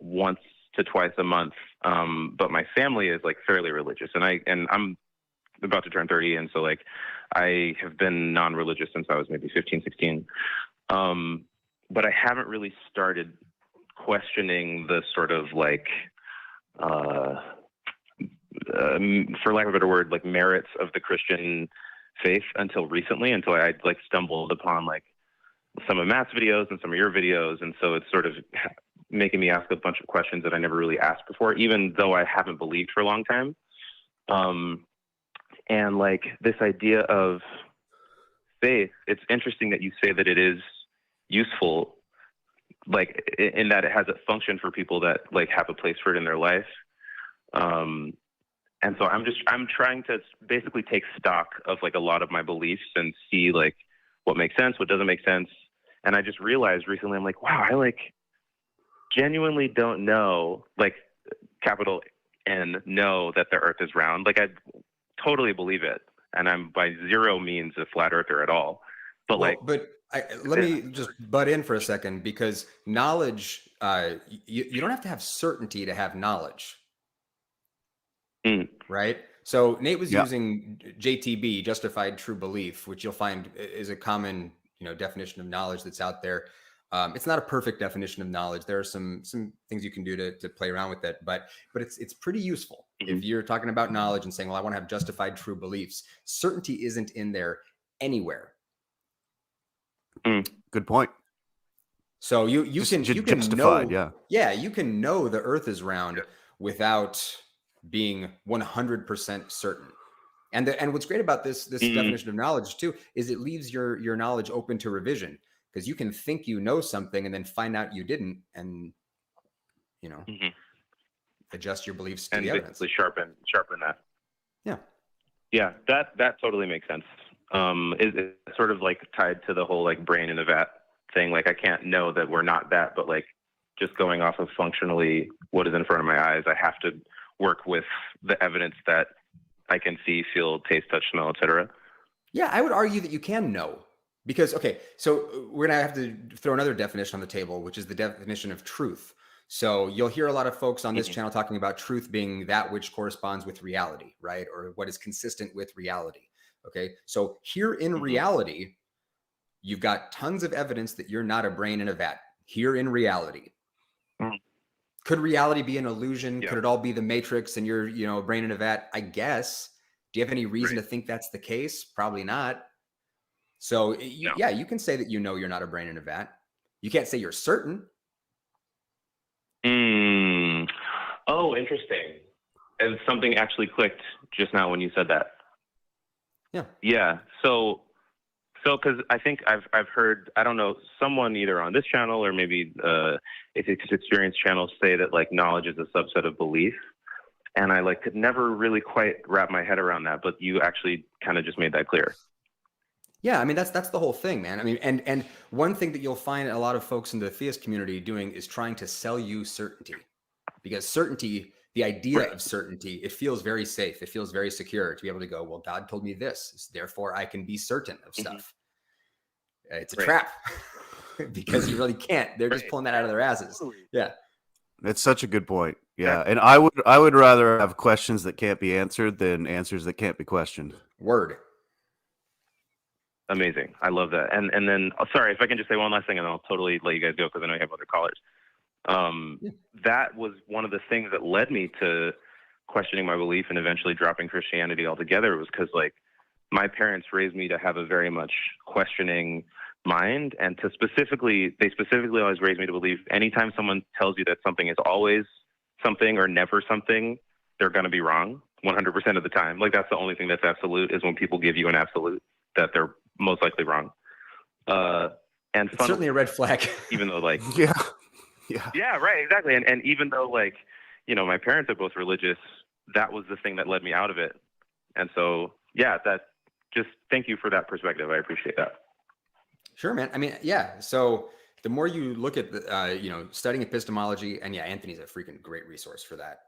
once to twice a month. But my family is fairly religious, and I'm about to turn 30. And so I have been non-religious since I was maybe 15, 16. But I haven't really started questioning the sort of for lack of a better word, merits of the Christian faith until recently, until I stumbled upon some of Matt's videos and some of your videos. And so it's sort of making me ask a bunch of questions that I never really asked before, even though I haven't believed for a long time. And this idea of faith, it's interesting that you say that it is useful, in that it has a function for people that have a place for it in their life. And so I'm trying to basically take stock of a lot of my beliefs and see what makes sense, what doesn't make sense. And I just realized recently, I'm wow, I genuinely don't know, capital N, know that the earth is round. I totally believe it. And I'm by zero means a flat earther at all. But let me just butt in for a second, because knowledge, you don't have to have certainty to have knowledge. right? So Nate was Yeah. using JTB, justified true belief, which you'll find is a common, definition of knowledge that's out there. It's not a perfect definition of knowledge. There are some things you can do to play around with it, but it's pretty useful. If you're talking about knowledge and saying, well, I want to have justified true beliefs, certainty isn't in there anywhere. Good point. So you can justified, know, you can know the earth is round without being 100% certain. And what's great about this definition of knowledge too is it leaves your knowledge open to revision, because you can think you know something and then find out you didn't, and adjust your beliefs to and the evidence. basically sharpen that. Yeah, that totally makes sense. Is it sort of like tied to the whole like brain in a vat thing? Like, I can't know that we're not that, but like just going off of functionally what is in front of my eyes, I have to work with the evidence that I can see, feel, taste, touch, smell, etc. Yeah, I would argue that you can know, because, okay, so we're gonna have to throw another definition on the table, which is the definition of truth. So you'll hear a lot of folks on this channel talking about truth being that which corresponds with reality, right? Or what is consistent with reality. Okay, so here in reality, you've got tons of evidence that you're not a brain in a vat. Here in reality. Could reality be an illusion? Yeah. Could it all be the Matrix and you're, a brain in a vat? I guess. Do you have any reason to think that's the case? Probably not. So yeah, you can say that you're not a brain in a vat. You can't say you're certain. Oh, interesting. And something actually clicked just now when you said that. Yeah. So because I think I've heard, I don't know, someone either on this channel or maybe Atheist Experience channel say that like knowledge is a subset of belief, and I like could never really quite wrap my head around that. But you actually kind of just made that clear. Yeah, I mean that's the whole thing, man. I mean, and one thing that you'll find a lot of folks in the theist community doing is trying to sell you certainty, because certainty, the idea of certainty, it feels very safe. It feels very secure to be able to go, well, God told me this, therefore I can be certain of stuff. It's a trap because you really can't. They're just pulling that out of their asses. Yeah. That's such a good point. Yeah. And I would rather have questions that can't be answered than answers that can't be questioned. Word. Amazing. I love that. And then, sorry, if I can just say one last thing, and I'll totally let you guys go because I know you have other callers. That was one of the things that led me to questioning my belief and eventually dropping Christianity altogether, was because like my parents raised me to have a very much questioning mind, and they specifically always raised me to believe anytime someone tells you that something is always something or never something, they're going to be wrong 100% of the time. Like that's the only thing that's absolute, is when people give you an absolute that they're most likely wrong. And it's certainly a red flag. Even though like Yeah, right, exactly. And even though like, my parents are both religious, that was the thing that led me out of it. And so, yeah, just thank you for that perspective. I appreciate that. Sure, man. I mean, yeah. So the more you look at the, studying epistemology, and yeah, Anthony's a freaking great resource for that.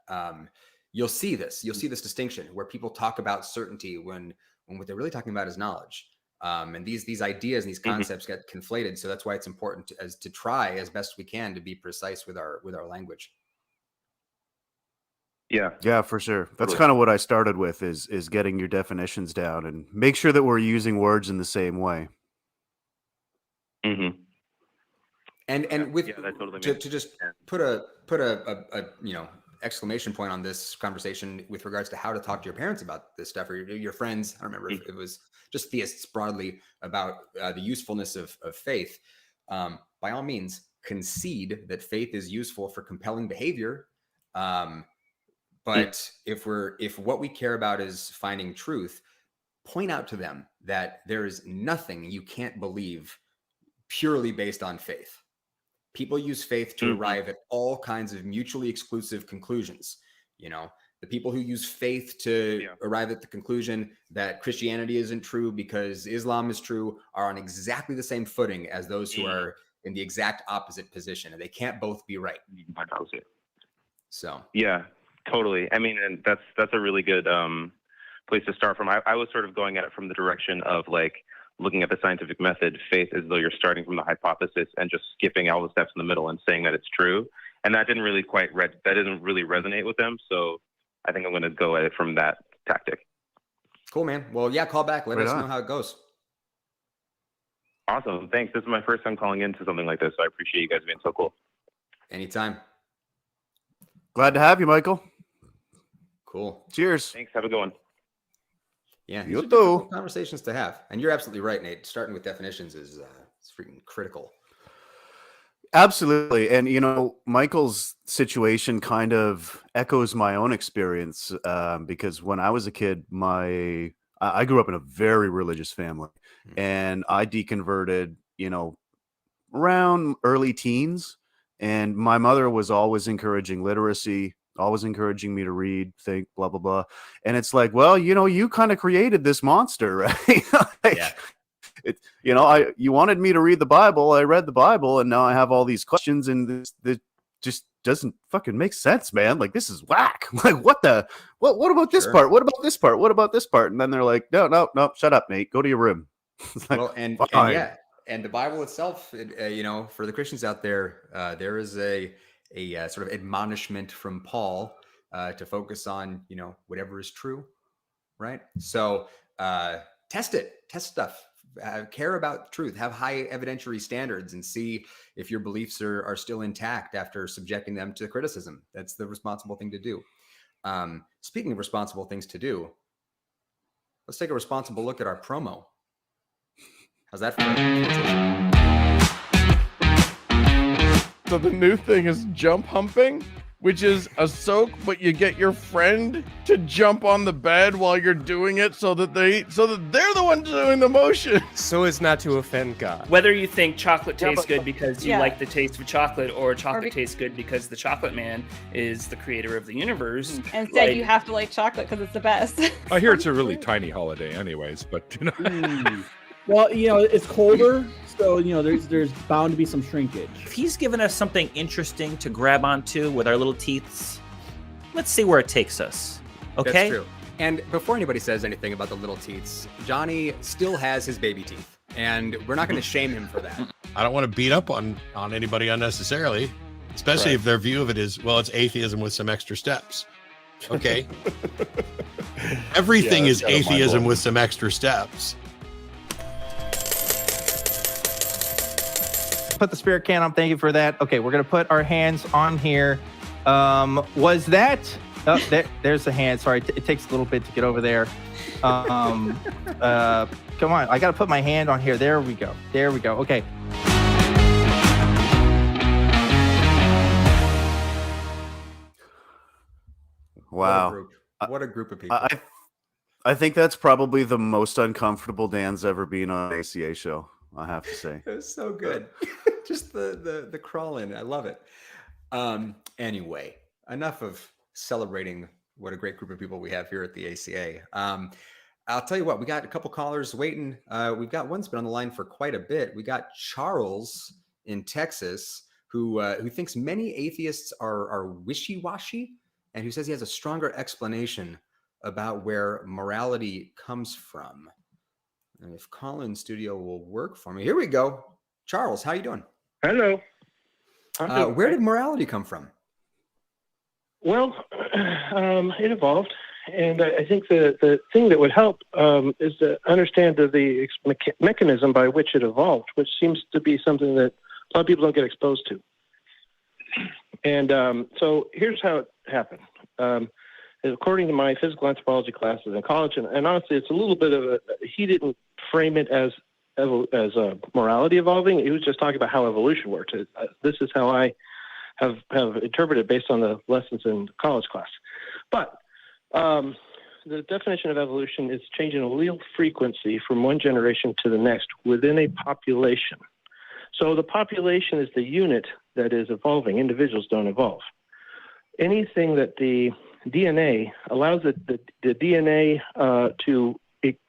You'll see this distinction where people talk about certainty when what they're really talking about is knowledge. And these ideas and these concepts get conflated. So that's why it's important to try as best we can to be precise with our language. Yeah, for sure. That's kind of what I started with is getting your definitions down and make sure that we're using words in the same way. And with that totally to just put a exclamation point on this conversation with regards to how to talk to your parents about this stuff, or your friends. I don't remember if it was just theists broadly, about the usefulness of faith. By all means, concede that faith is useful for compelling behavior. But if what we care about is finding truth, point out to them that there is nothing you can't believe purely based on faith. People use faith to arrive at all kinds of mutually exclusive conclusions. The people who use faith to arrive at the conclusion that Christianity isn't true because Islam is true are on exactly the same footing as those who are in the exact opposite position, and they can't both be right. So yeah, totally. I mean, and that's a really good place to start from. I was sort of going at it from the direction of like looking at the scientific method, faith as though you're starting from the hypothesis and just skipping all the steps in the middle and saying that it's true. And that didn't really that didn't really resonate with them. So I think I'm going to go at it from that tactic. Cool, man. Well, yeah, call back. Let Right us on. know how it goes. Awesome. Thanks. This is my first time calling into something like this, so I appreciate you guys being so cool. Anytime. Glad to have you, Michael. Cool. Cheers. Thanks. Have a good one. Yeah, these You are too. difficult conversations to have. And you're absolutely right, Nate. Starting with definitions is it's freaking critical. Absolutely. And, you know, Michael's situation kind of echoes my own experience because when I was a kid, I grew up in a very religious family and I deconverted, you know, around early teens. And my mother was always encouraging literacy, always encouraging me to read, think, blah, blah, blah. And it's like, well, you know, you kind of created this monster, right? Like, Yeah. you know, you wanted me to read the Bible. I read the Bible, and now I have all these questions, and this just doesn't fucking make sense, man. Like, this is whack. Like, what about this Sure. part? What about this part? What about this part? And then they're like, no, shut up, Nate. Go to your room. It's like, Well, and fine. yeah, and the Bible itself, you know, for the Christians out there, there is a sort of admonishment from Paul to focus on, you know, whatever is true, right? So test stuff, care about truth, have high evidentiary standards, and see if your beliefs are still intact after subjecting them to criticism. That's the responsible thing to do. Speaking of responsible things to do, let's take a responsible look at our promo. How's that for? So the new thing is jump humping, which is a soak, but you get your friend to jump on the bed while you're doing it so that they're the ones doing the motion. So as not to offend God. Whether you think chocolate tastes but- good because you Yeah. like the taste of chocolate, or chocolate be- tastes good because the chocolate man is the creator of the universe. Instead, like- you have to like chocolate because it's the best. I hear it's a really tiny holiday anyways, but you know. Well, you know, it's colder, so you know there's bound to be some shrinkage. If he's given us something interesting to grab onto with our little teeths, let's see where it takes us. Okay? That's true. And before anybody says anything about the little teeths, Johnny still has his baby teeth, and we're not going to shame him for that. I don't want to beat up on anybody unnecessarily, especially if their view of it is, well, it's atheism with some extra steps. Okay. Everything is atheism with some extra steps. Put the spirit can on. Thank you for that. Okay, we're gonna put our hands on here. Was that? Oh, there's the hand. Sorry, it takes a little bit to get over there. Come on, I gotta put my hand on here. There we go. There we go. Okay. Wow. What a group of people. I think that's probably the most uncomfortable Dan's ever been on an ACA show, I have to say. It was so good. Just the crawl in. I love it. Anyway, enough of celebrating what a great group of people we have here at the ACA. I'll tell you what, we got a couple callers waiting. We've got one's been on the line for quite a bit. We got Charles in Texas who thinks many atheists are wishy washy, and who says he has a stronger explanation about where morality comes from. And if call-in studio will work for me, here we go. Charles, how you doing? Hello. Where did morality come from? Well, it evolved, and I think the thing that would help is to understand the mechanism by which it evolved, which seems to be something that a lot of people don't get exposed to. And so here's how it happened. According to my physical anthropology classes in college, and honestly, it's a little bit of he didn't frame it as morality evolving. He was just talking about how evolution worked. This is how I have interpreted based on the lessons in college class. But the definition of evolution is changing allele frequency from one generation to the next within a population. So the population is the unit that is evolving. Individuals don't evolve. Anything that the DNA allows the DNA to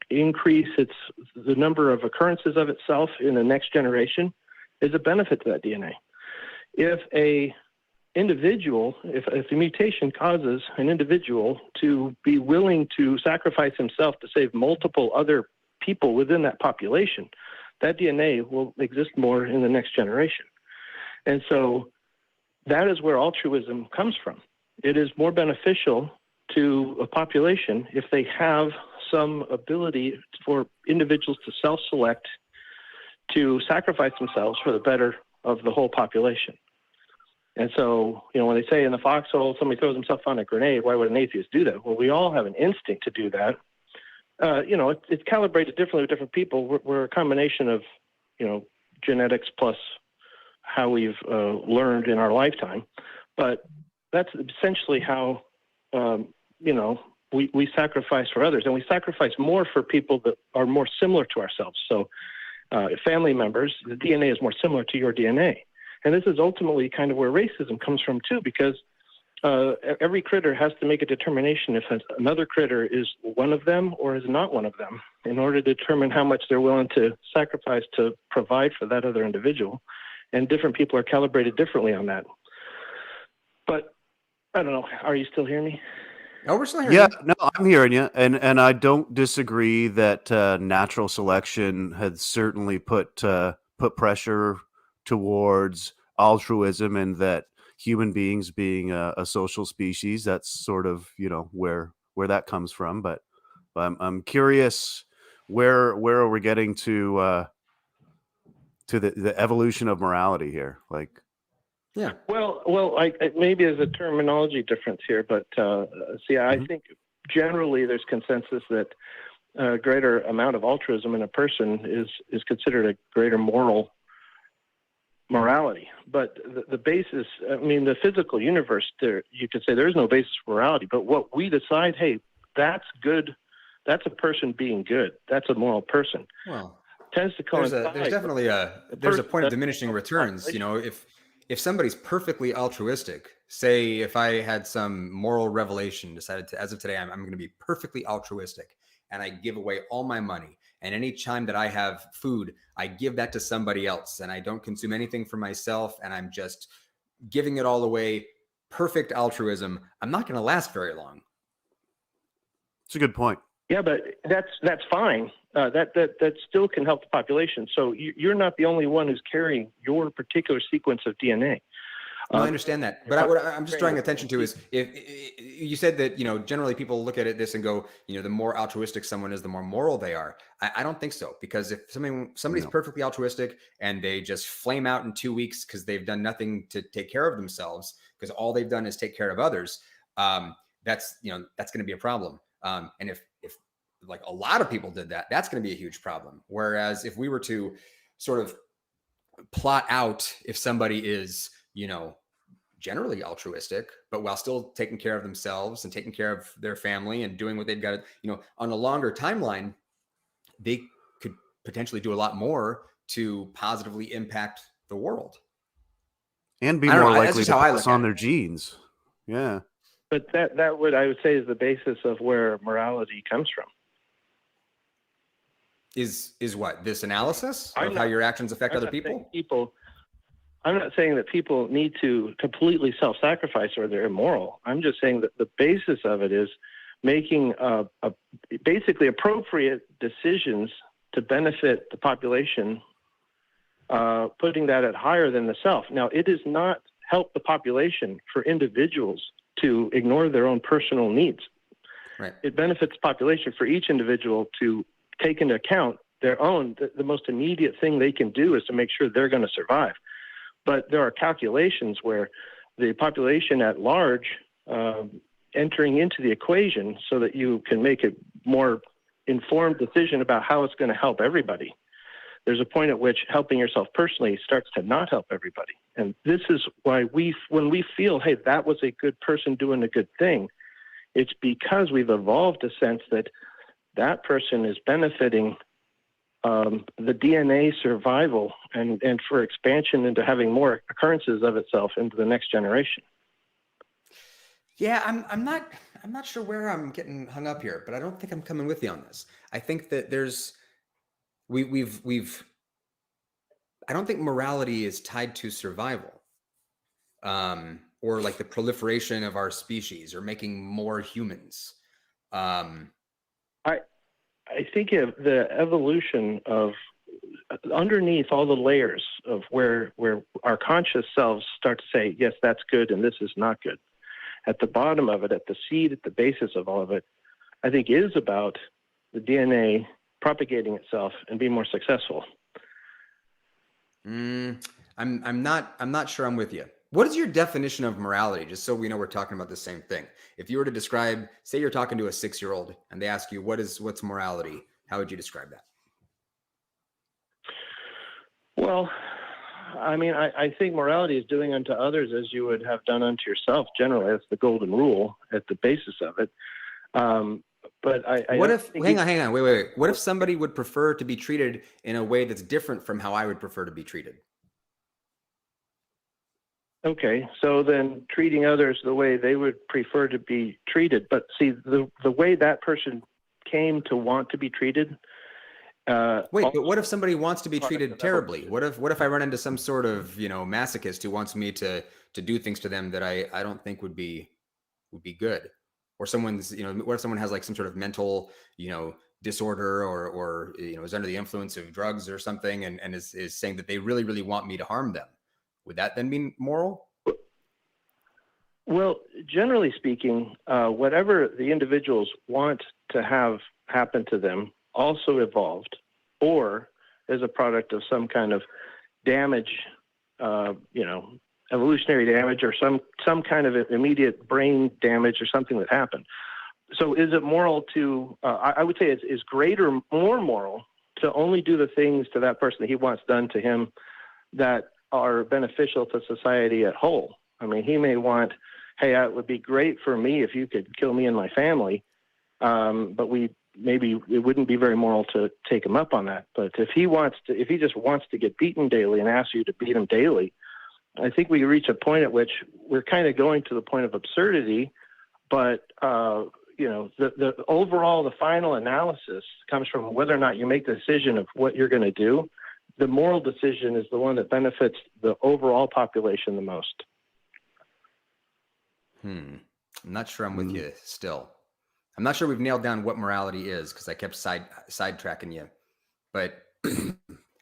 increase the number of occurrences of itself in the next generation is a benefit to that DNA. If a mutation causes an individual to be willing to sacrifice himself to save multiple other people within that population, that DNA will exist more in the next generation. And so that is where altruism comes from. It is more beneficial to a population if they have some ability for individuals to self-select, to sacrifice themselves for the better of the whole population. And so, when they say in the foxhole, somebody throws himself on a grenade, why would an atheist do that? Well, we all have an instinct to do that. It's calibrated differently with different people. We're a combination of, genetics plus how we've learned in our lifetime. But that's essentially how, we sacrifice for others. And we sacrifice more for people that are more similar to ourselves. So family members, the DNA is more similar to your DNA. And this is ultimately kind of where racism comes from, too, because every critter has to make a determination if another critter is one of them or is not one of them in order to determine how much they're willing to sacrifice to provide for that other individual. And different people are calibrated differently on that. But I don't know. Are you still hearing me? Oh, we're still hearing Yeah, you. no, I'm hearing you, and I don't disagree that natural selection has certainly put pressure towards altruism, and that human beings being a social species, that's sort of where that comes from. But I'm curious, where are we getting to the evolution of morality here? Like, yeah. Well, maybe there's a terminology difference here, but I think generally there's consensus that a greater amount of altruism in a person is considered a greater moral morality. But the basis, the physical universe, you could say there's no basis for morality, but what we decide, hey, that's good, that's a person being good, that's a moral person. Well, tends to coincide. There's definitely a point of diminishing returns. If somebody's perfectly altruistic, say if I had some moral revelation, decided to, as of today, I'm going to be perfectly altruistic, and I give away all my money, and any time that I have food, I give that to somebody else, and I don't consume anything for myself, and I'm just giving it all away, perfect altruism, I'm not going to last very long. It's a good point. Yeah, but that's fine. That still can help the population. So you're not the only one who's carrying your particular sequence of DNA. No, I understand that, but what I'm just drawing attention to is if you said that generally people look at this and go, the more altruistic someone is, the more moral they are. I don't think so, because if somebody's perfectly altruistic and they just flame out in 2 weeks because they've done nothing to take care of themselves, because all they've done is take care of others, that's going to be a problem. And if like a lot of people did that, that's going to be a huge problem. Whereas if we were to sort of plot out if somebody is, generally altruistic, but while still taking care of themselves and taking care of their family and doing what they've got to, on a longer timeline, they could potentially do a lot more to positively impact the world. And be more likely to pass on their genes. Yeah. But that would, I would say, is the basis of where morality comes from. Is what? This analysis of how your actions affect other people? I'm not saying that people need to completely self-sacrifice or they're immoral. I'm just saying that the basis of it is making basically appropriate decisions to benefit the population, putting that at higher than the self. Now, it does not help the population for individuals to ignore their own personal needs. Right. It benefits the population for each individual to take into account their own, the most immediate thing they can do is to make sure they're going to survive. But there are calculations where the population at large entering into the equation so that you can make a more informed decision about how it's going to help everybody. There's a point at which helping yourself personally starts to not help everybody. And this is why when we feel, hey, that was a good person doing a good thing, it's because we've evolved a sense that that person is benefiting the DNA survival and for expansion into having more occurrences of itself into the next generation. Yeah, I'm not sure where I'm getting hung up here, but I don't think I'm coming with you on this. I think that I don't think morality is tied to survival, or like the proliferation of our species or making more humans. I think the evolution of underneath all the layers of where our conscious selves start to say, yes, that's good and this is not good. at the bottom of it, at the seed, at the basis of all of it, I think is about the DNA propagating itself and being more successful. I'm not sure I'm with you. What is your definition of morality? Just so we know we're talking about the same thing. If you were to describe, say you're talking to a 6-year-old and they ask you what's morality, how would you describe that? Well, I mean, I think morality is doing unto others as you would have done unto yourself. Generally, that's the golden rule at the basis of it. But what if, hang on, wait. What if somebody would prefer to be treated in a way that's different from how I would prefer to be treated? Okay, so then treating others the way they would prefer to be treated. But see, the way that person came to want to be treated. But what if somebody wants to be treated terribly? What if I run into some sort of, masochist who wants me to do things to them that I don't think would be good? Or someone's, what if someone has like some sort of mental, disorder or is under the influence of drugs or something and is saying that they really, really want me to harm them? Would that then be moral? Well, generally speaking, whatever the individuals want to have happen to them also evolved or is a product of some kind of damage, evolutionary damage or some kind of immediate brain damage or something that happened. So is it moral to, I would say it's greater, more moral to only do the things to that person that he wants done to him that are beneficial to society at whole. I mean, he may want, hey, it would be great for me if you could kill me and my family, but maybe it wouldn't be very moral to take him up on that. But if he just wants to get beaten daily and asks you to beat him daily, I think we reach a point at which we're kind of going to the point of absurdity. But the overall, the final analysis comes from whether or not you make the decision of what you're going to do. The moral decision is the one that benefits the overall population the most. I'm not sure I'm with you still. I'm not sure we've nailed down what morality is because I kept sidetracking you. But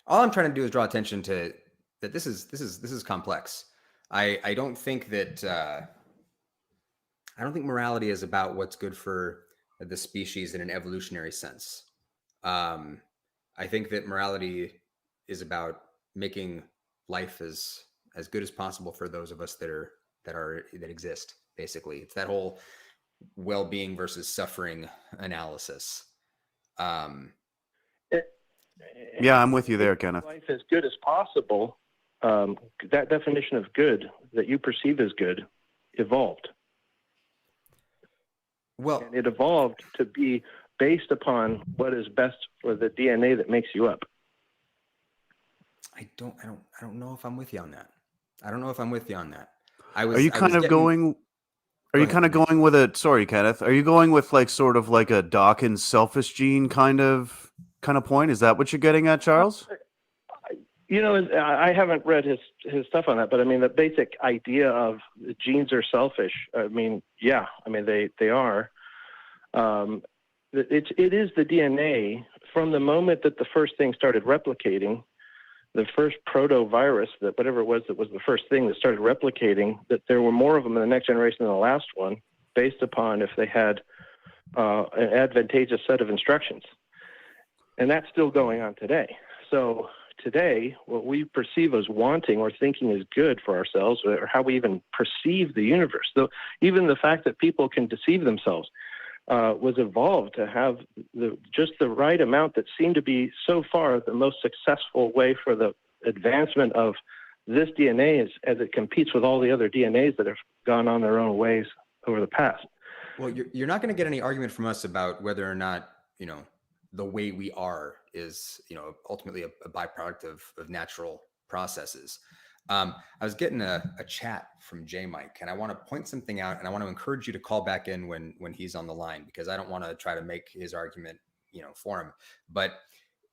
all I'm trying to do is draw attention to that this is complex. I don't think that I don't think morality is about what's good for the species in an evolutionary sense. I think that morality is about making life as good as possible for those of us that exist. Basically, it's that whole well-being versus suffering analysis. Yeah, I'm with you there, Kenneth. Life as good as possible. That definition of good that you perceive as good evolved. Well, and it evolved to be based upon what is best for the DNA that makes you up. I don't know if I'm with you on that. Are you kind of going with it? Sorry, Kenneth. Are you going with like sort of like a Dawkins selfish gene kind of point? Is that what you're getting at, Charles? I haven't read his stuff on that, but I mean the basic idea of the genes are selfish. I mean, yeah, I mean they are. It is the DNA from the moment that the first thing started replicating. The first proto-virus, that whatever it was that was the first thing that started replicating, that there were more of them in the next generation than the last one, based upon if they had an advantageous set of instructions. And that's still going on today. So today, what we perceive as wanting or thinking is good for ourselves, or how we even perceive the universe, though even the fact that people can deceive themselves, was evolved to have just the right amount that seemed to be so far the most successful way for the advancement of this DNA as it competes with all the other DNAs that have gone on their own ways over the past. Well, you're not going to get any argument from us about whether or not, the way we are is, ultimately a byproduct of natural processes. I was getting a chat from JMike, and I want to point something out, and I want to encourage you to call back in when he's on the line, because I don't want to try to make his argument, for him. But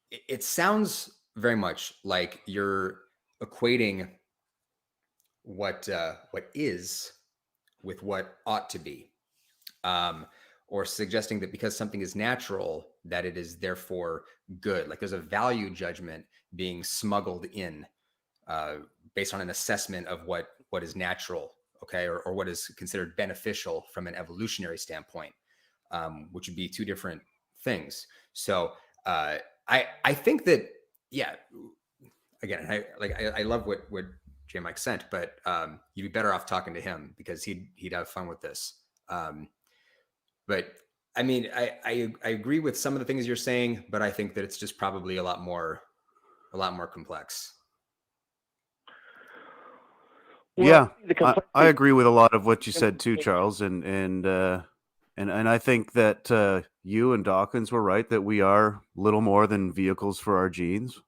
it sounds very much like you're equating what is with what ought to be, or suggesting that because something is natural, that it is therefore good. Like there's a value judgment being smuggled in based on an assessment of what is natural okay, or what is considered beneficial from an evolutionary standpoint, which would be two different things. So I think that, yeah, again, I love what JMike sent, but you'd be better off talking to him because he'd have fun with this. But I mean, I agree with some of the things you're saying, but I think that it's just probably a lot more complex. Yeah, I agree with a lot of what you said too, Charles, and I think that you and Dawkins were right that we are little more than vehicles for our genes.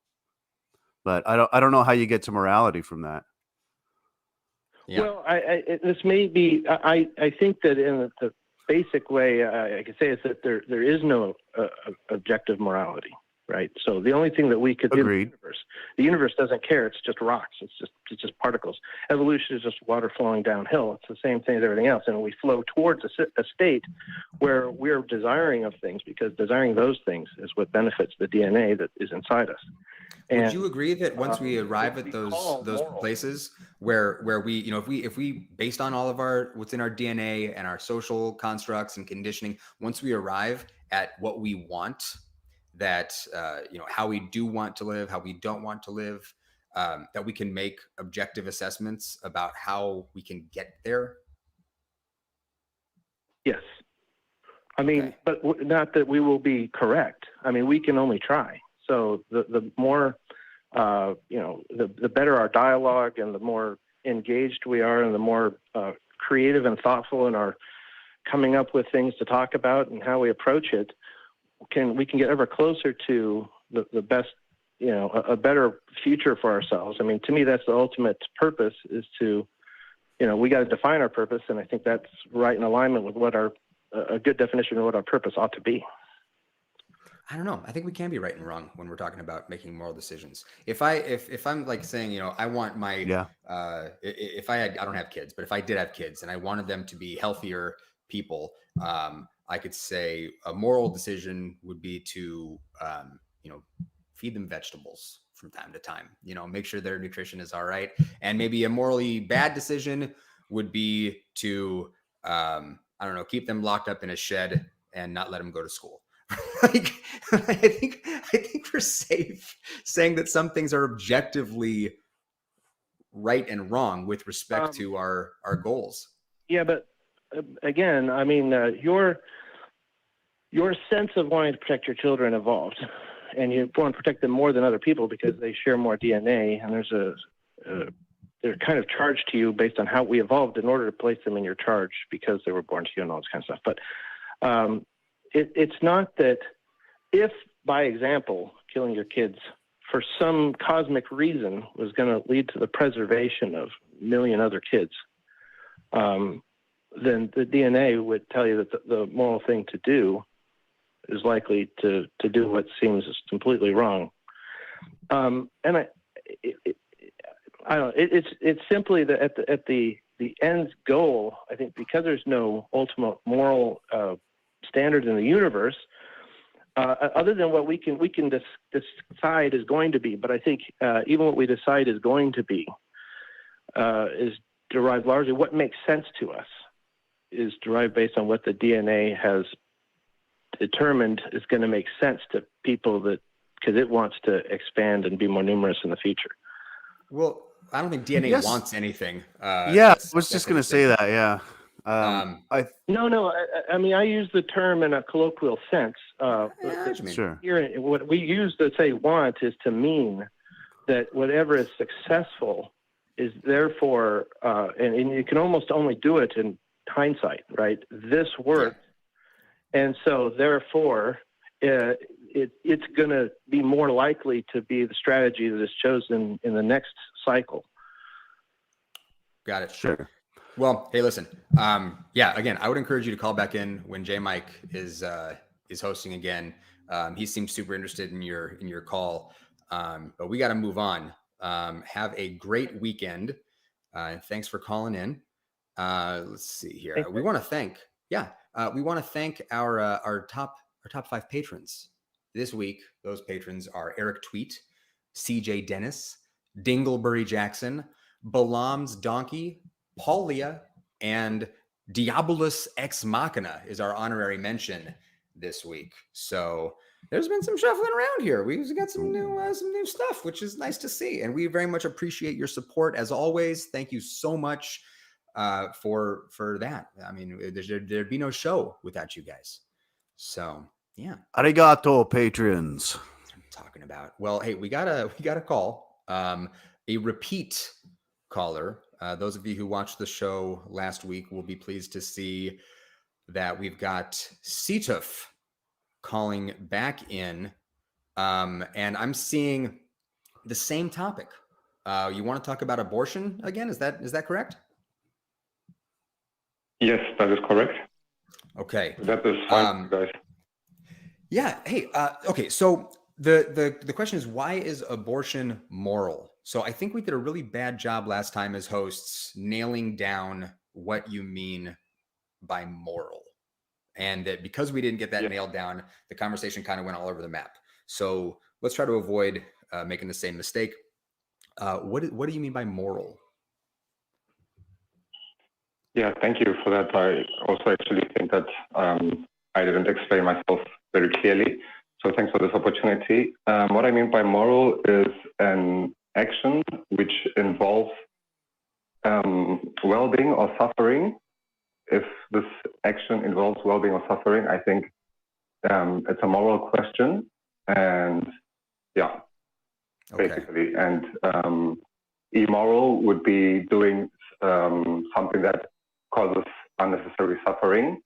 But I don't know how you get to morality from that. Yeah. Well, this may be. I think that in the basic way I could say is that there is no objective morality, right? So the only thing that we could do in the universe doesn't care. It's just rocks. It's just particles. Evolution is just water flowing downhill. It's the same thing as everything else, and we flow towards a state where we're desiring of things because desiring those things is what benefits the DNA that is inside us. And, would you agree that once we arrive at those places where we, you know, if we based on all of what's in our DNA and our social constructs and conditioning, once we arrive at what we want, that you know, how we do want to live, how we don't want to live, that we can make objective assessments about how we can get there? Yes. I mean, but not that we will be correct. I mean, we can only try. So the more, you know, the better our dialogue and the more engaged we are and the more creative and thoughtful in our coming up with things to talk about and how we approach it, we can get ever closer to the best, you know, a better future for ourselves. I mean, to me, that's the ultimate purpose is to, you know, we got to define our purpose. And I think that's right in alignment with what a good definition of what our purpose ought to be. I don't know. I think we can be right and wrong when we're talking about making moral decisions. If I'm like saying, you know, I want my, if I don't have kids, but if I did have kids and I wanted them to be healthier people, I could say a moral decision would be to, you know, feed them vegetables from time to time, you know, make sure their nutrition is all right. And maybe a morally bad decision would be to, I don't know, keep them locked up in a shed and not let them go to school. Like, I think we're safe saying that some things are objectively right and wrong with respect to our goals. Yeah, but again, I mean, your sense of wanting to protect your children evolved, and you want to protect them more than other people because they share more DNA, and they're kind of charged to you based on how we evolved in order to place them in your charge because they were born to you and all this kind of stuff. But it's not that if, by example, killing your kids for some cosmic reason was going to lead to the preservation of a million other kids, then the DNA would tell you that the moral thing to do is likely to do what seems completely wrong. And I don't know. It's simply that at the end goal, I think, because there's no ultimate moral standard in the universe, other than what we can decide is going to be. But I think even what we decide is going to be is derived largely. What makes sense to us is derived based on what the DNA has determined is going to make sense to people, that because it wants to expand and be more numerous in the future. Well, I don't think DNA wants anything. I was just going to say that. Yeah. No. I mean, I use the term in a colloquial sense. Sure. Here, what we use to say "want" is to mean that whatever is successful is therefore, and you can almost only do it in hindsight, right? This worked, and so therefore, it's going to be more likely to be the strategy that is chosen in the next cycle. Got it. Sure. Well, hey, listen. Again, I would encourage you to call back in when JMike is hosting again. He seems super interested in your call, but we got to move on. Have a great weekend, and thanks for calling in. Let's see here. We want to thank our top 5 patrons this week. Those patrons are Eric Tweet, CJ Dennis, Dinglebury Jackson, Balam's Donkey, Paulia, and Diabolus Ex Machina is our honorary mention this week. So there's been some shuffling around here. We've got some new stuff, which is nice to see, and we very much appreciate your support as always. Thank you so much for that. I mean, there'd be no show without you guys. So yeah, arigato, patrons. That's what I'm talking about. Well, hey, we got a call, a repeat caller. Those of you who watched the show last week will be pleased to see that we've got Setuf calling back in, and I'm seeing the same topic. You want to talk about abortion again? Is that correct? Yes, that is correct. Okay, that is fine, guys. Yeah. Hey. Okay. So the question is, why is abortion moral? So I think we did a really bad job last time as hosts nailing down what you mean by moral. And that because we didn't get that nailed down, the conversation kind of went all over the map. So let's try to avoid making the same mistake. What do you mean by moral? Yeah, thank you for that. I also actually think that I didn't explain myself very clearly. So thanks for this opportunity. What I mean by moral is an action which involves well-being or suffering. If this action involves well-being or suffering, I think it's a moral question. And yeah, basically. And immoral would be doing something that causes unnecessary suffering.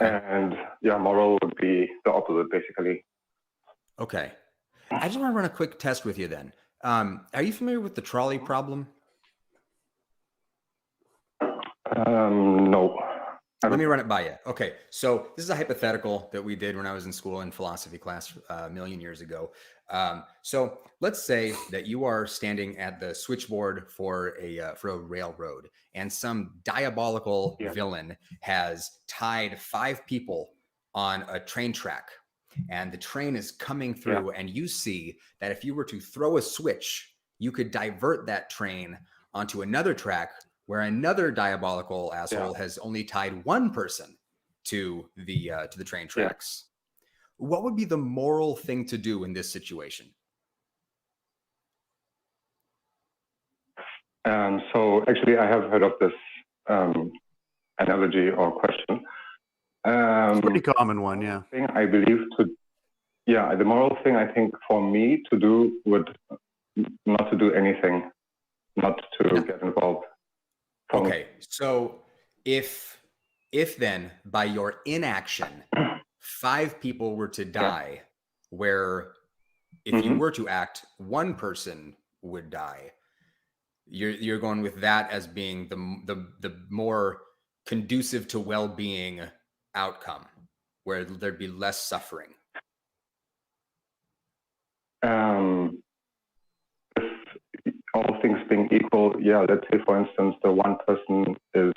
And yeah, moral would be the opposite, basically. Okay. I just want to run a quick test with you then. Are you familiar with the trolley problem? No. Let me run it by you. Okay. So this is a hypothetical that we did when I was in school in philosophy class a million years ago. So let's say that you are standing at the switchboard for a railroad, and some diabolical villain has tied 5 people on a train track, and the train is coming through, and you see that if you were to throw a switch, you could divert that train onto another track where another diabolical asshole has only tied 1 person to the train tracks. What would be the moral thing to do in this situation? So actually, I have heard of this analogy or question. It's a pretty common one, yeah. Thing I believe the moral thing I think for me to do would not to do anything, not to get involved. Okay, so if then by your inaction, 5 people were to die, where if you were to act, 1 person would die. You're going with that as being the more conducive to well-being outcome, where there'd be less suffering. If all things being equal, let's say for instance the 1 person is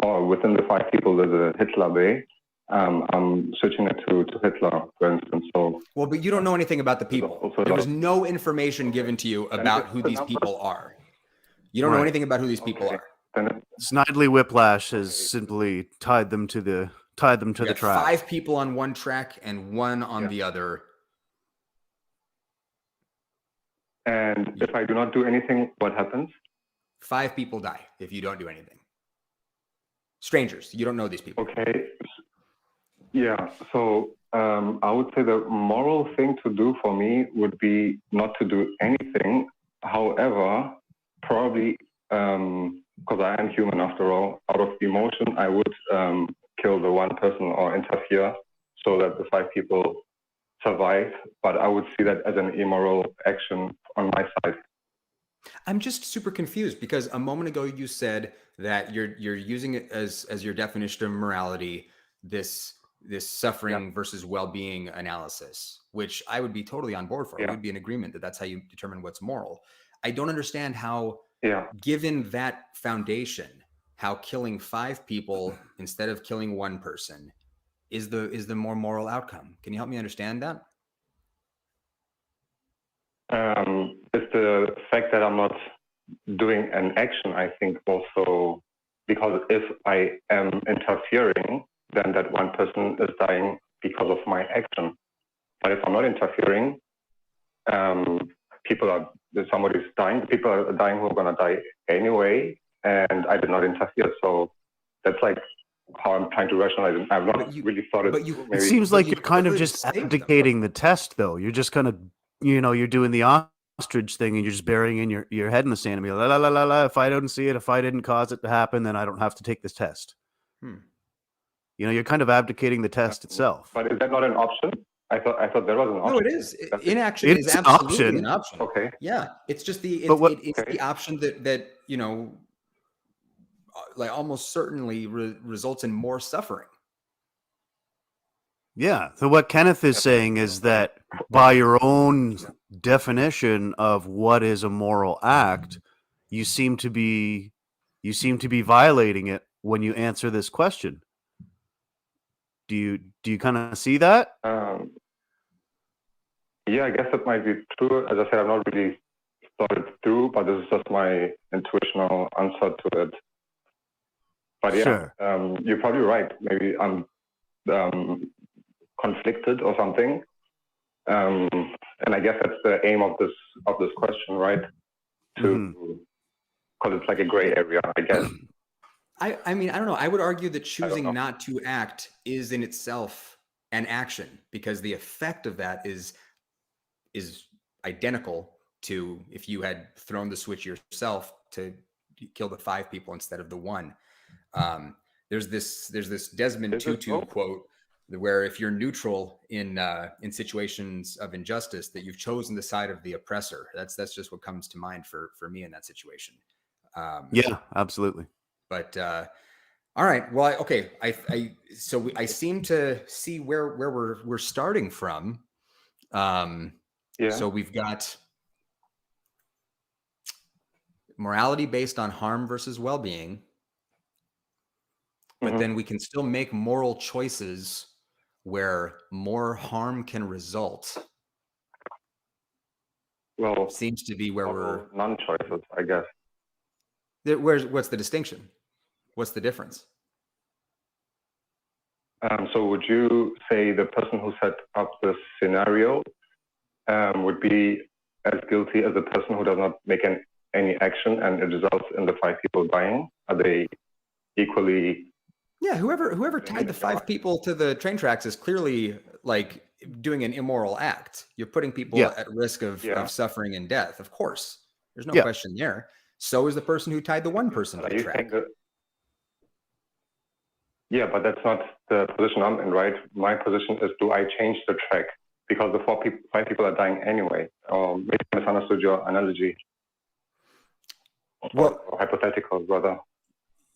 or within the 5 people there's a Hitler way. I'm switching it to Hitler, for instance. So well, but you don't know anything about the people. There was no information given to you about who these people are. You don't know anything about who these people are. Snidely Whiplash has simply tied them to the track. 5 people on one track and 1 on the other. And if I do not do anything, what happens? 5 people die if you don't do anything. Strangers, you don't know these people. Okay. Yeah. So I would say the moral thing to do for me would be not to do anything. However, probably because I am human after all, out of emotion, I would kill the 1 person or interfere so that the 5 people survive. But I would see that as an immoral action on my side. I'm just super confused because a moment ago you said that you're using it as your definition of morality, this suffering versus well-being analysis, which I would be totally on board for. We would be in agreement that that's how you determine what's moral. I don't understand how, given that foundation, how killing 5 people instead of killing 1 person is the more moral outcome. Can you help me understand that? It's the fact that I'm not doing an action, I think also, because if I am interfering, then that one person is dying because of my action. But if I'm not interfering, somebody's dying, people are dying who are going to die anyway, and I did not interfere. So that's like how I'm trying to rationalize it. I've not really thought it through. It seems like you're kind of just abdicating the test, though. You're just kind of, you're doing the ostrich thing, and you're just burying in your head in the sand and be like, la la la la. If I don't see it, if I didn't cause it to happen, then I don't have to take this test. You're kind of abdicating the test itself. But is that not an option? I thought there was an option. No, it is. Inaction is absolutely an option. Okay. Yeah, it's just the option that like almost certainly results in more suffering. Yeah. So what Kenneth is saying is that by your own definition of what is a moral act, you seem to be violating it when you answer this question. Do you kind of see that? Yeah, I guess that might be true. As I said, I've not really thought it through, but this is just my intuitional answer to it. But yeah, Sure. You're probably right. Maybe I'm conflicted or something. And I guess that's the aim of this question, right? Because it's like a gray area, I guess. I mean, I don't know. I would argue that choosing not to act is in itself an action, because the effect of that is identical to if you had thrown the switch yourself to kill the 5 people instead of the 1. There's this Desmond Tutu quote where if you're neutral in situations of injustice, that you've chosen the side of the oppressor. That's just what comes to mind for me in that situation. Yeah, absolutely. But all right, well, okay. I seem to see where we're starting from. So we've got morality based on harm versus well-being, but then we can still make moral choices where more harm can result. Well, seems to be where we're non-choices, I guess. What's the distinction? What's the difference? So would you say the person who set up this scenario would be as guilty as the person who does not make any action and it results in the 5 people dying? Are they equally? Yeah, whoever tied the 5 people to the train tracks is clearly like doing an immoral act. You're putting people at risk of suffering and death. Of course, there's no question there. So is the person who tied the 1 person to the track. Yeah, but that's not the position I'm in, right? My position is, do I change the track? Because the 5 people are dying anyway. Maybe I misunderstood your analogy. Or hypothetical, rather.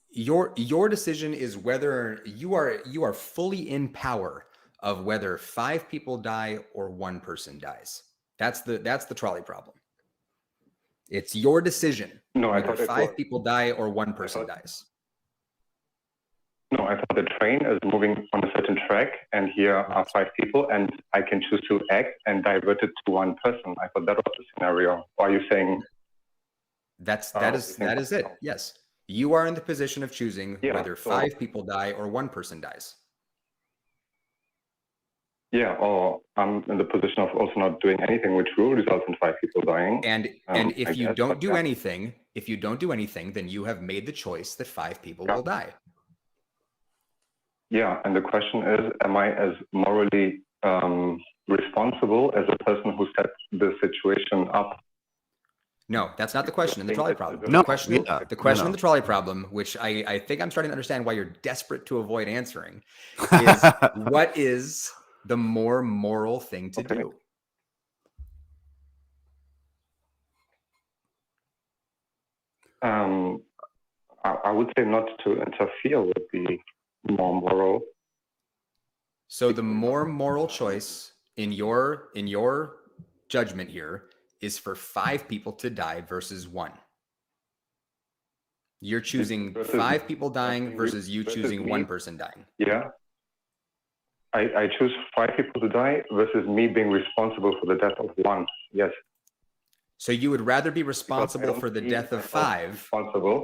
Your decision is whether you are fully in power of whether 5 people die or 1 person dies. That's the trolley problem. It's your decision whether 5 people die or 1 person dies. No, I thought the train is moving on a certain track, and here are 5 people, and I can choose to act and divert it to 1 person. I thought that was the scenario. Or are you saying that is it? Yes, you are in the position of choosing whether 5 people die or 1 person dies. Yeah, or I'm in the position of also not doing anything, which will result in 5 people dying. And if you don't do anything, then you have made the choice that 5 people will die. Yeah, and the question is, am I as morally responsible as a person who set the situation up? No, that's not the question in the trolley problem. No, the question in the trolley problem, which I think I'm starting to understand why you're desperate to avoid answering, is what is the more moral thing to do? I would say not to interfere would be more moral. So the more moral choice in your judgment here is for 5 people to die versus 1. You're choosing 5 people dying versus you choosing 1 person dying. Yeah. I choose 5 people to die versus me being responsible for the death of 1. Yes. So you would rather be responsible for the death of 5.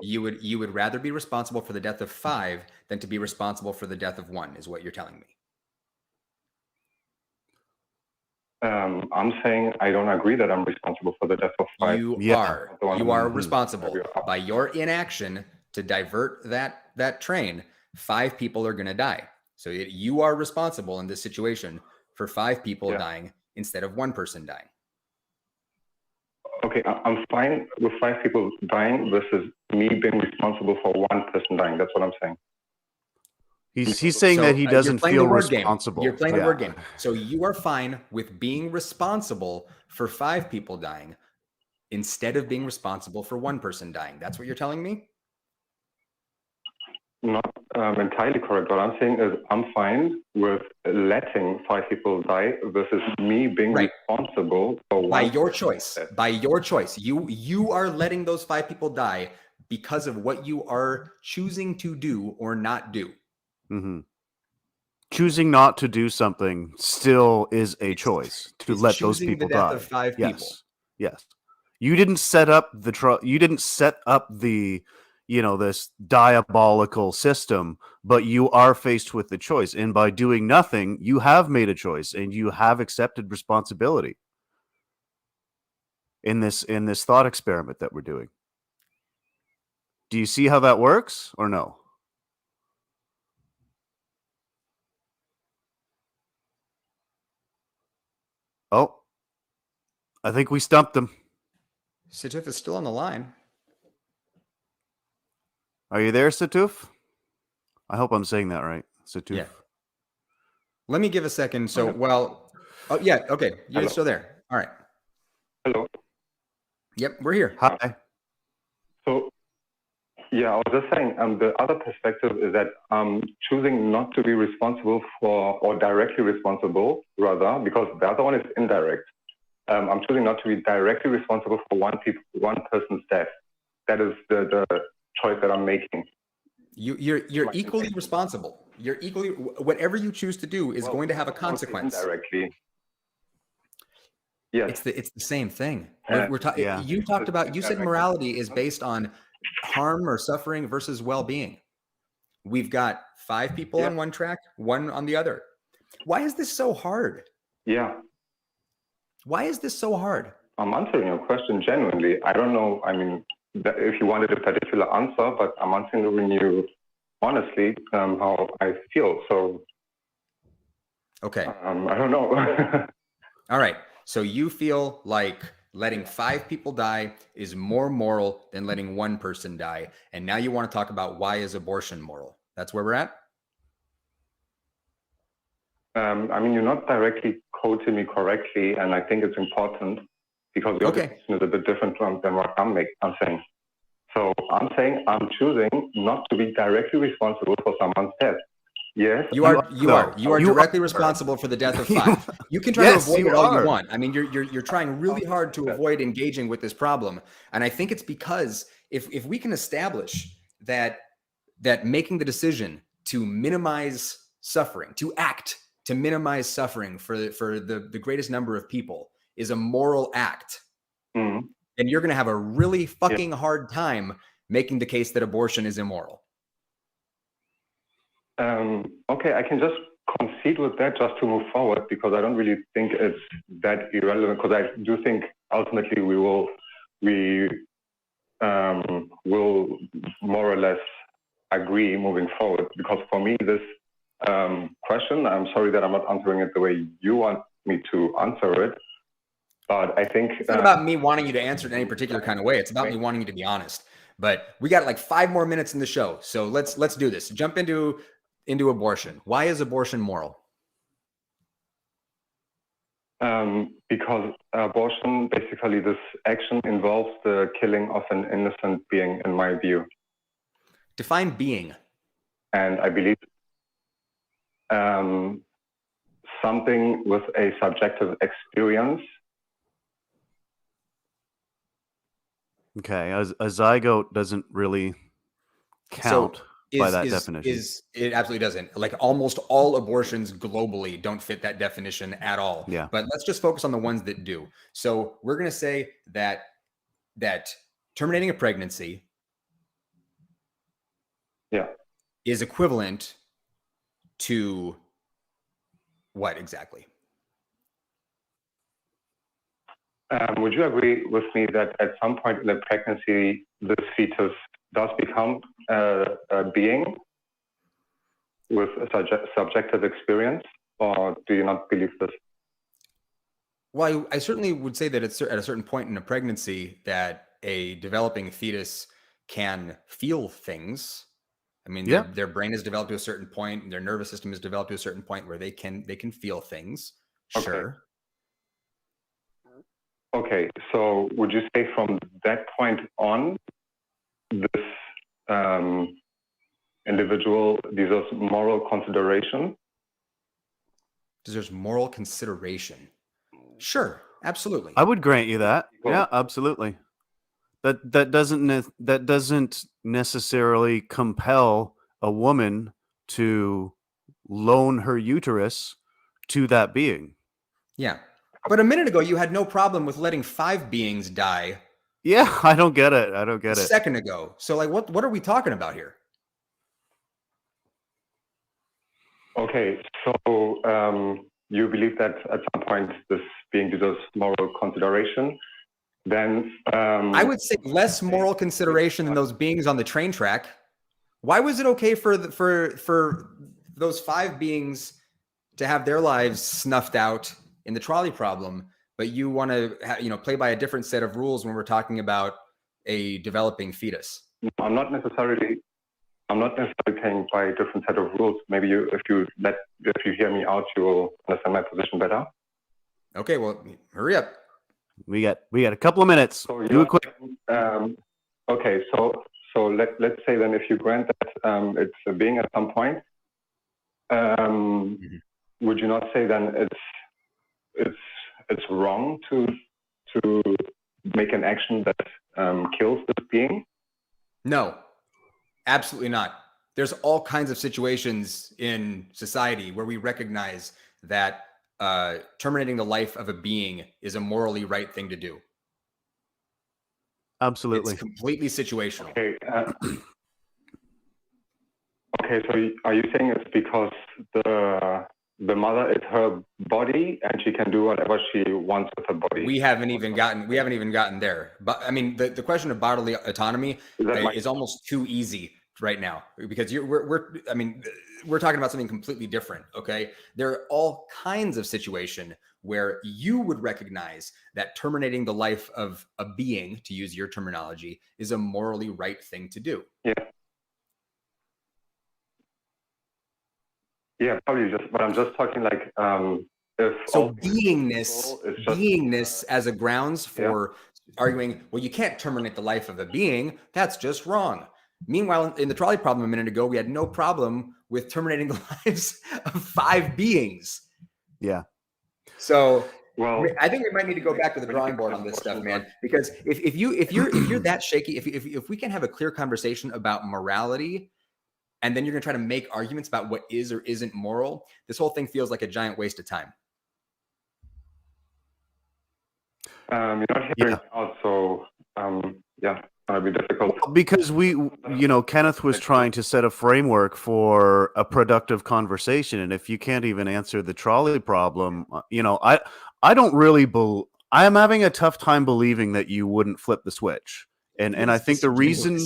You would rather be responsible for the death of 5 than to be responsible for the death of 1, is what you're telling me. I'm saying I don't agree that I'm responsible for the death of 5. You are responsible. By your inaction to divert that train, 5 people are going to die. So you are responsible in this situation for 5 people dying instead of 1 person dying. Okay, I'm fine with 5 people dying versus me being responsible for 1 person dying. That's what I'm saying. He's saying that he doesn't feel responsible. You're playing the word game. So you are fine with being responsible for 5 people dying instead of being responsible for 1 person dying. That's what you're telling me? Not entirely correct. What I'm saying is I'm fine with letting 5 people die versus me being responsible for 1. By your choice. By your choice. You are letting those 5 people die because of what you are choosing to do or not do. Mm-hmm. Choosing not to do something still is a choice to let those people the death die. Of 5 people. Yes. You didn't set up you didn't set up the, this diabolical system, but you are faced with the choice. And by doing nothing, you have made a choice and you have accepted responsibility in this thought experiment that we're doing. Do you see how that works or no? Oh, I think we stumped him. Setuf is still on the line. Are you there, Setuf? I hope I'm saying that right. Setuf. Yeah. Let me give a second. So, okay. You're still there. All right. Hello. Yep, we're here. Hi. So, I was just saying, the other perspective is that I'm choosing not to be responsible for, or directly responsible, rather, because the other one is indirect. I'm choosing not to be directly responsible for one person's death. That is the choice that I'm making. You're equally responsible. Whatever you choose to do is going to have a consequence. Indirectly. Yes. It's the same thing. You said morality is based on harm or suffering versus well-being. We've got 5 people on one track, 1 on the other. Why is this so hard? Yeah. Why is this so hard? I'm answering your question genuinely. I don't know. I mean, if you wanted a particular answer, but I'm answering you honestly how I feel. So, okay. I don't know. All right. So you feel like letting 5 people die is more moral than letting 1 person die. And now you want to talk about why is abortion moral? That's where we're at? I mean, you're not directly quoting me correctly, and I think it's important because your position is a bit different than what I'm saying. So I'm saying I'm choosing not to be directly responsible for someone's death. Yes, you are directly responsible for the death of 5. You can try to avoid it all you want. I mean, you're trying really hard to avoid engaging with this problem, and I think it's because if we can establish that making the decision to minimize suffering, to act to minimize suffering for the greatest number of people is a moral act, then you're going to have a really fucking hard time making the case that abortion is immoral. Okay, I can just concede with that just to move forward because I don't really think it's that irrelevant because I do think ultimately we will more or less agree moving forward because for me this question, I'm sorry that I'm not answering it the way you want me to answer it, but I think it's not about me wanting you to answer it in any particular kind of way. It's about me wanting you to be honest. But we got like 5 more minutes in the show, so let's do this. Jump into abortion. Why is abortion moral? Because abortion, basically, this action involves the killing of an innocent being, in my view. Define being. And I believe something with a subjective experience. Okay, a zygote doesn't really count. by that definition. It absolutely doesn't. Like almost all abortions globally don't fit that definition at all. Yeah. But let's just focus on the ones that do. So we're going to say that terminating a pregnancy is equivalent to what exactly? Would you agree with me that at some point in the pregnancy, the fetus does become a being with a subjective experience, or do you not believe this? Well, I certainly would say that it's at a certain point in a pregnancy that a developing fetus can feel things. I mean, their brain is developed to a certain point, and their nervous system is developed to a certain point where they can feel things. Okay. Sure. Okay, so would you say from that point on, this individual deserves moral consideration? Deserves moral consideration. Sure, absolutely. I would grant you that. Yeah, absolutely. That doesn't necessarily compel a woman to loan her uterus to that being. Yeah. But a minute ago, you had no problem with letting 5 beings die. Yeah, I don't get it. A second ago. So, like, what are we talking about here? Okay, so you believe that at some point this being deserves moral consideration. Then I would say less moral consideration than those beings on the train track. Why was it okay for those 5 beings to have their lives snuffed out in the trolley problem, but you want to play by a different set of rules when we're talking about a developing fetus? I'm not necessarily playing by a different set of rules. Maybe if you hear me out, you will understand my position better. Okay, well, hurry up. We got a couple of minutes. So do it quick. Okay, so let's say then if you grant that it's a being at some point, would you not say then it's wrong to make an action that kills this being? No, absolutely not. There's all kinds of situations in society where we recognize that terminating the life of a being is a morally right thing to do. Absolutely. It's completely situational. Okay. Okay, so are you saying it's because the mother is her body and she can do whatever she wants with her body? We haven't even gotten there. But I mean, the question of bodily autonomy is almost too easy right now, because we're talking about something completely different. Okay, there are all kinds of situation where you would recognize that terminating the life of a being, to use your terminology, is a morally right thing to do. Yeah, probably but I'm just talking like beingness as a grounds for arguing, well, you can't terminate the life of a being. That's just wrong. Meanwhile, in the trolley problem a minute ago, we had no problem with terminating the lives of 5 beings. Yeah. So, well, I think we might need to go back to the drawing board on this stuff, man. Because if you're that shaky, if we can have a clear conversation about morality, and then you're going to try to make arguments about what is or isn't moral, this whole thing feels like a giant waste of time. You're not hearing out, so it's going to be difficult. Because Kenneth was trying to set a framework for a productive conversation, and if you can't even answer the trolley problem, I don't really I am having a tough time believing that you wouldn't flip the switch, and I think the reason.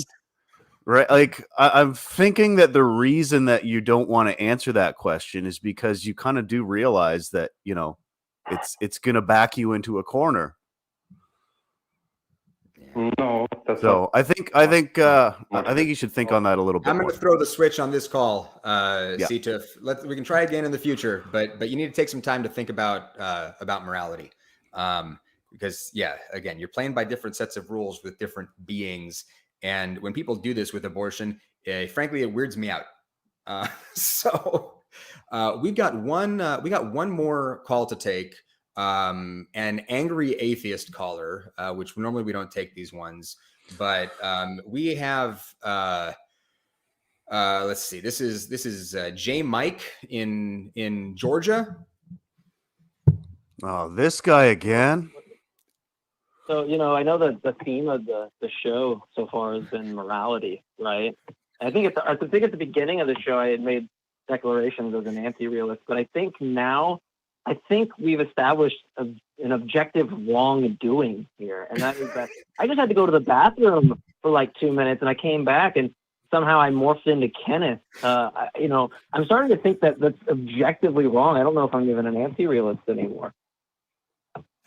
Right, like I'm thinking that the reason that you don't want to answer that question is because you kind of do realize that it's going to back you into a corner. No, that's so. I think you should think on that a little bit. I'm going to throw the switch on this call, Setuf. We can try again in the future, but you need to take some time to think about morality, because again, you're playing by different sets of rules with different beings. And when people do this with abortion, frankly, it weirds me out. So we've got one more call to take. An angry atheist caller, which normally we don't take these ones, but we have Let's see. This is JMike in Georgia. Oh, this guy again. So, I know that the theme of the show so far has been morality, right? I think at the beginning of the show, I had made declarations as an anti-realist, but I think now, we've established an objective wrongdoing here. And that is that I just had to go to the bathroom for like 2 minutes and I came back and somehow I morphed into Kenneth. I'm starting to think that that's objectively wrong. I don't know if I'm even an anti-realist anymore.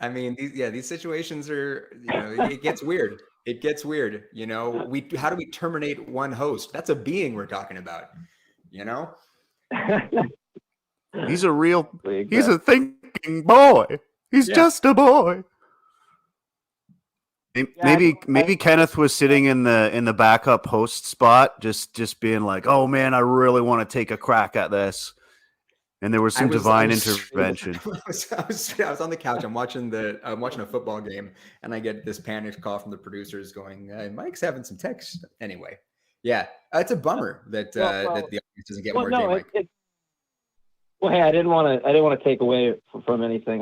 I mean, these situations are, it gets weird. It gets weird. How do we terminate one host? That's a being we're talking about, He's a thinking boy. He's just a boy. Maybe Kenneth was sitting in the backup host spot, just being like, "Oh man, I really want to take a crack at this," and there was some divine intervention. I was on the couch. I'm watching a football game, and I get this panicked call from the producers going, Mike's having some text. Anyway, it's a bummer that the audience doesn't get more JMike. Well, hey, I didn't want to take away from anything.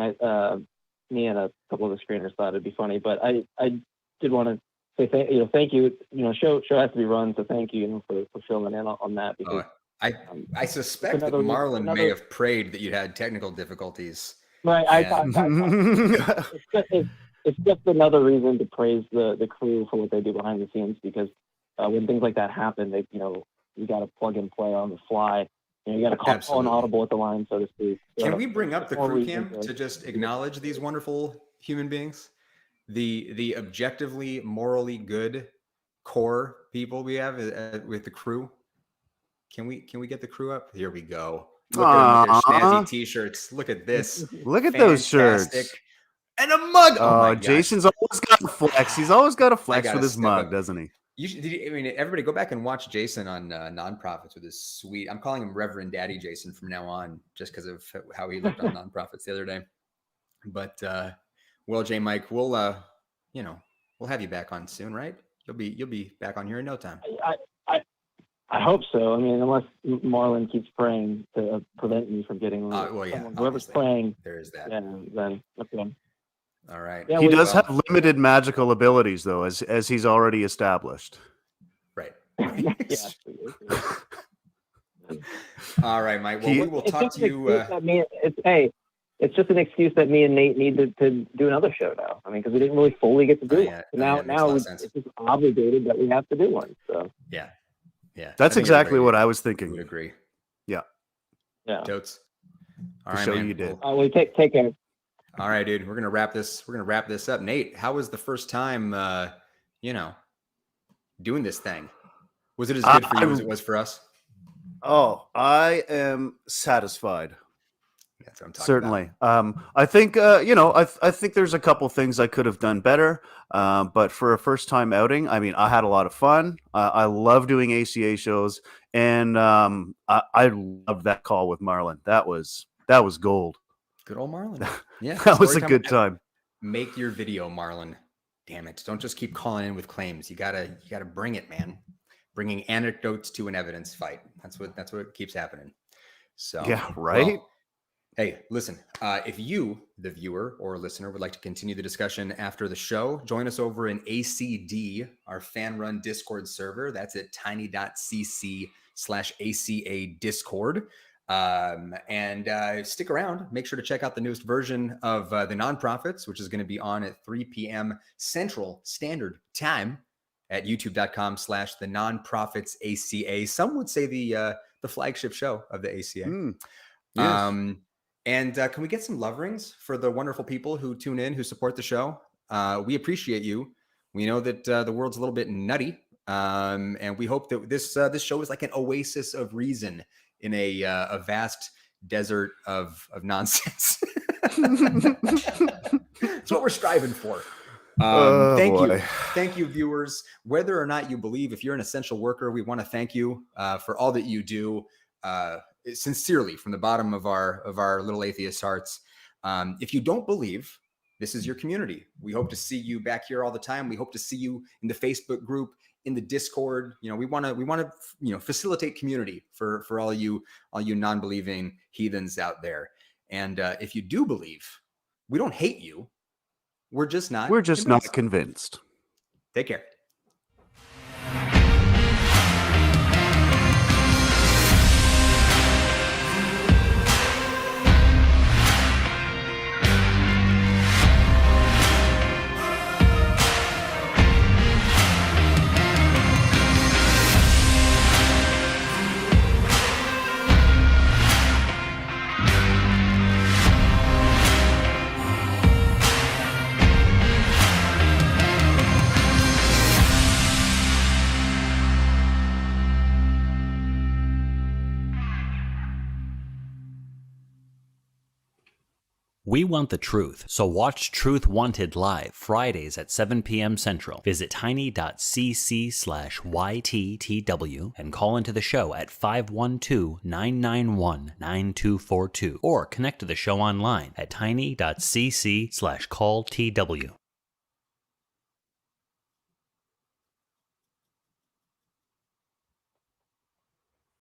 Me and a couple of the screeners thought it'd be funny, but I did want to say thank you. Show has to be run, so thank you, for filling in on that. Because I suspect that Marlon may have prayed that you had technical difficulties. Right. It's just another reason to praise the crew for what they do behind the scenes, because when things like that happen, you got to plug and play on the fly. You got to call an audible at the line, so to speak. Can we bring up the crew cam to just acknowledge these wonderful human beings, the objectively morally good core people we have with the crew? Can we get the crew up? Here we go. Look at them with their snazzy t-shirts. Look at this. Look at those shirts. And a mug. Oh my Jason's always got a flex. He's always got a flex with his mug, doesn't he? Everybody go back and watch Jason on Nonprofits with his sweet. I'm calling him Reverend Daddy Jason from now on, just because of how he looked on Nonprofits the other day. But JMike, we'll have you back on soon, right? You'll be back on here in no time. I hope so. I mean, unless Marlon keeps praying to prevent me from getting whoever's praying. There is that. Yeah, then okay. All right. Yeah, he does have limited magical abilities, though, as he's already established. Right. All right, Mike. Well, we will talk to you. It's just an excuse that me and Nate need to do another show now. I mean, because we didn't really fully get to do one. Now it's just obligated that we have to do one. So yeah. That's exactly what I was thinking. Would agree. Yeah. Totes. All the right, show man. you did. We take care. All right, dude. We're gonna wrap this up. Nate, how was the first time? Doing this thing. Was it as good for you as it was for us? Oh, I am satisfied. That's what I'm talking Certainly. I think I think there's a couple things I could have done better. But for a first time outing, I mean, I had a lot of fun. I love doing ACA shows, and I loved that call with Marlon. That was gold. Good old Marlon. Yeah, that was a good time. Make your video, Marlon. Damn it! Don't just keep calling in with claims. You gotta bring it, man. Bringing anecdotes to an evidence fight. That's what keeps happening. So yeah, right. Well, hey, listen, if you, the viewer or listener, would like to continue the discussion after the show, join us over in ACD, our fan-run Discord server. That's at tiny.cc/ACA Discord. And stick around. Make sure to check out the newest version of the Nonprofits, which is going to be on at 3 p.m. Central Standard Time at youtube.com/the Nonprofits ACA. Some would say the flagship show of the ACA. Yes. And can we get some love rings for the wonderful people who tune in, who support the show? We appreciate you. We know that the world's a little bit nutty, and we hope that this show is like an oasis of reason in a vast desert of nonsense. That's what we're striving for. Thank you, viewers. Whether or not you believe, if you're an essential worker, we want to thank you for all that you do. Sincerely, from the bottom of our little atheist hearts. If you don't believe this is your community. We hope to see you back here all the time. We hope to see you in the Facebook group, in the Discord. You know, we want to facilitate community for all you non-believing heathens out there. And if you do believe, we don't hate you. We're just not convinced. Take care. We want the truth, so watch Truth Wanted live Fridays at 7 p.m. Central. Visit tiny.cc/YTTW and call into the show at 512-991-9242 or connect to the show online at tiny.cc/calltw.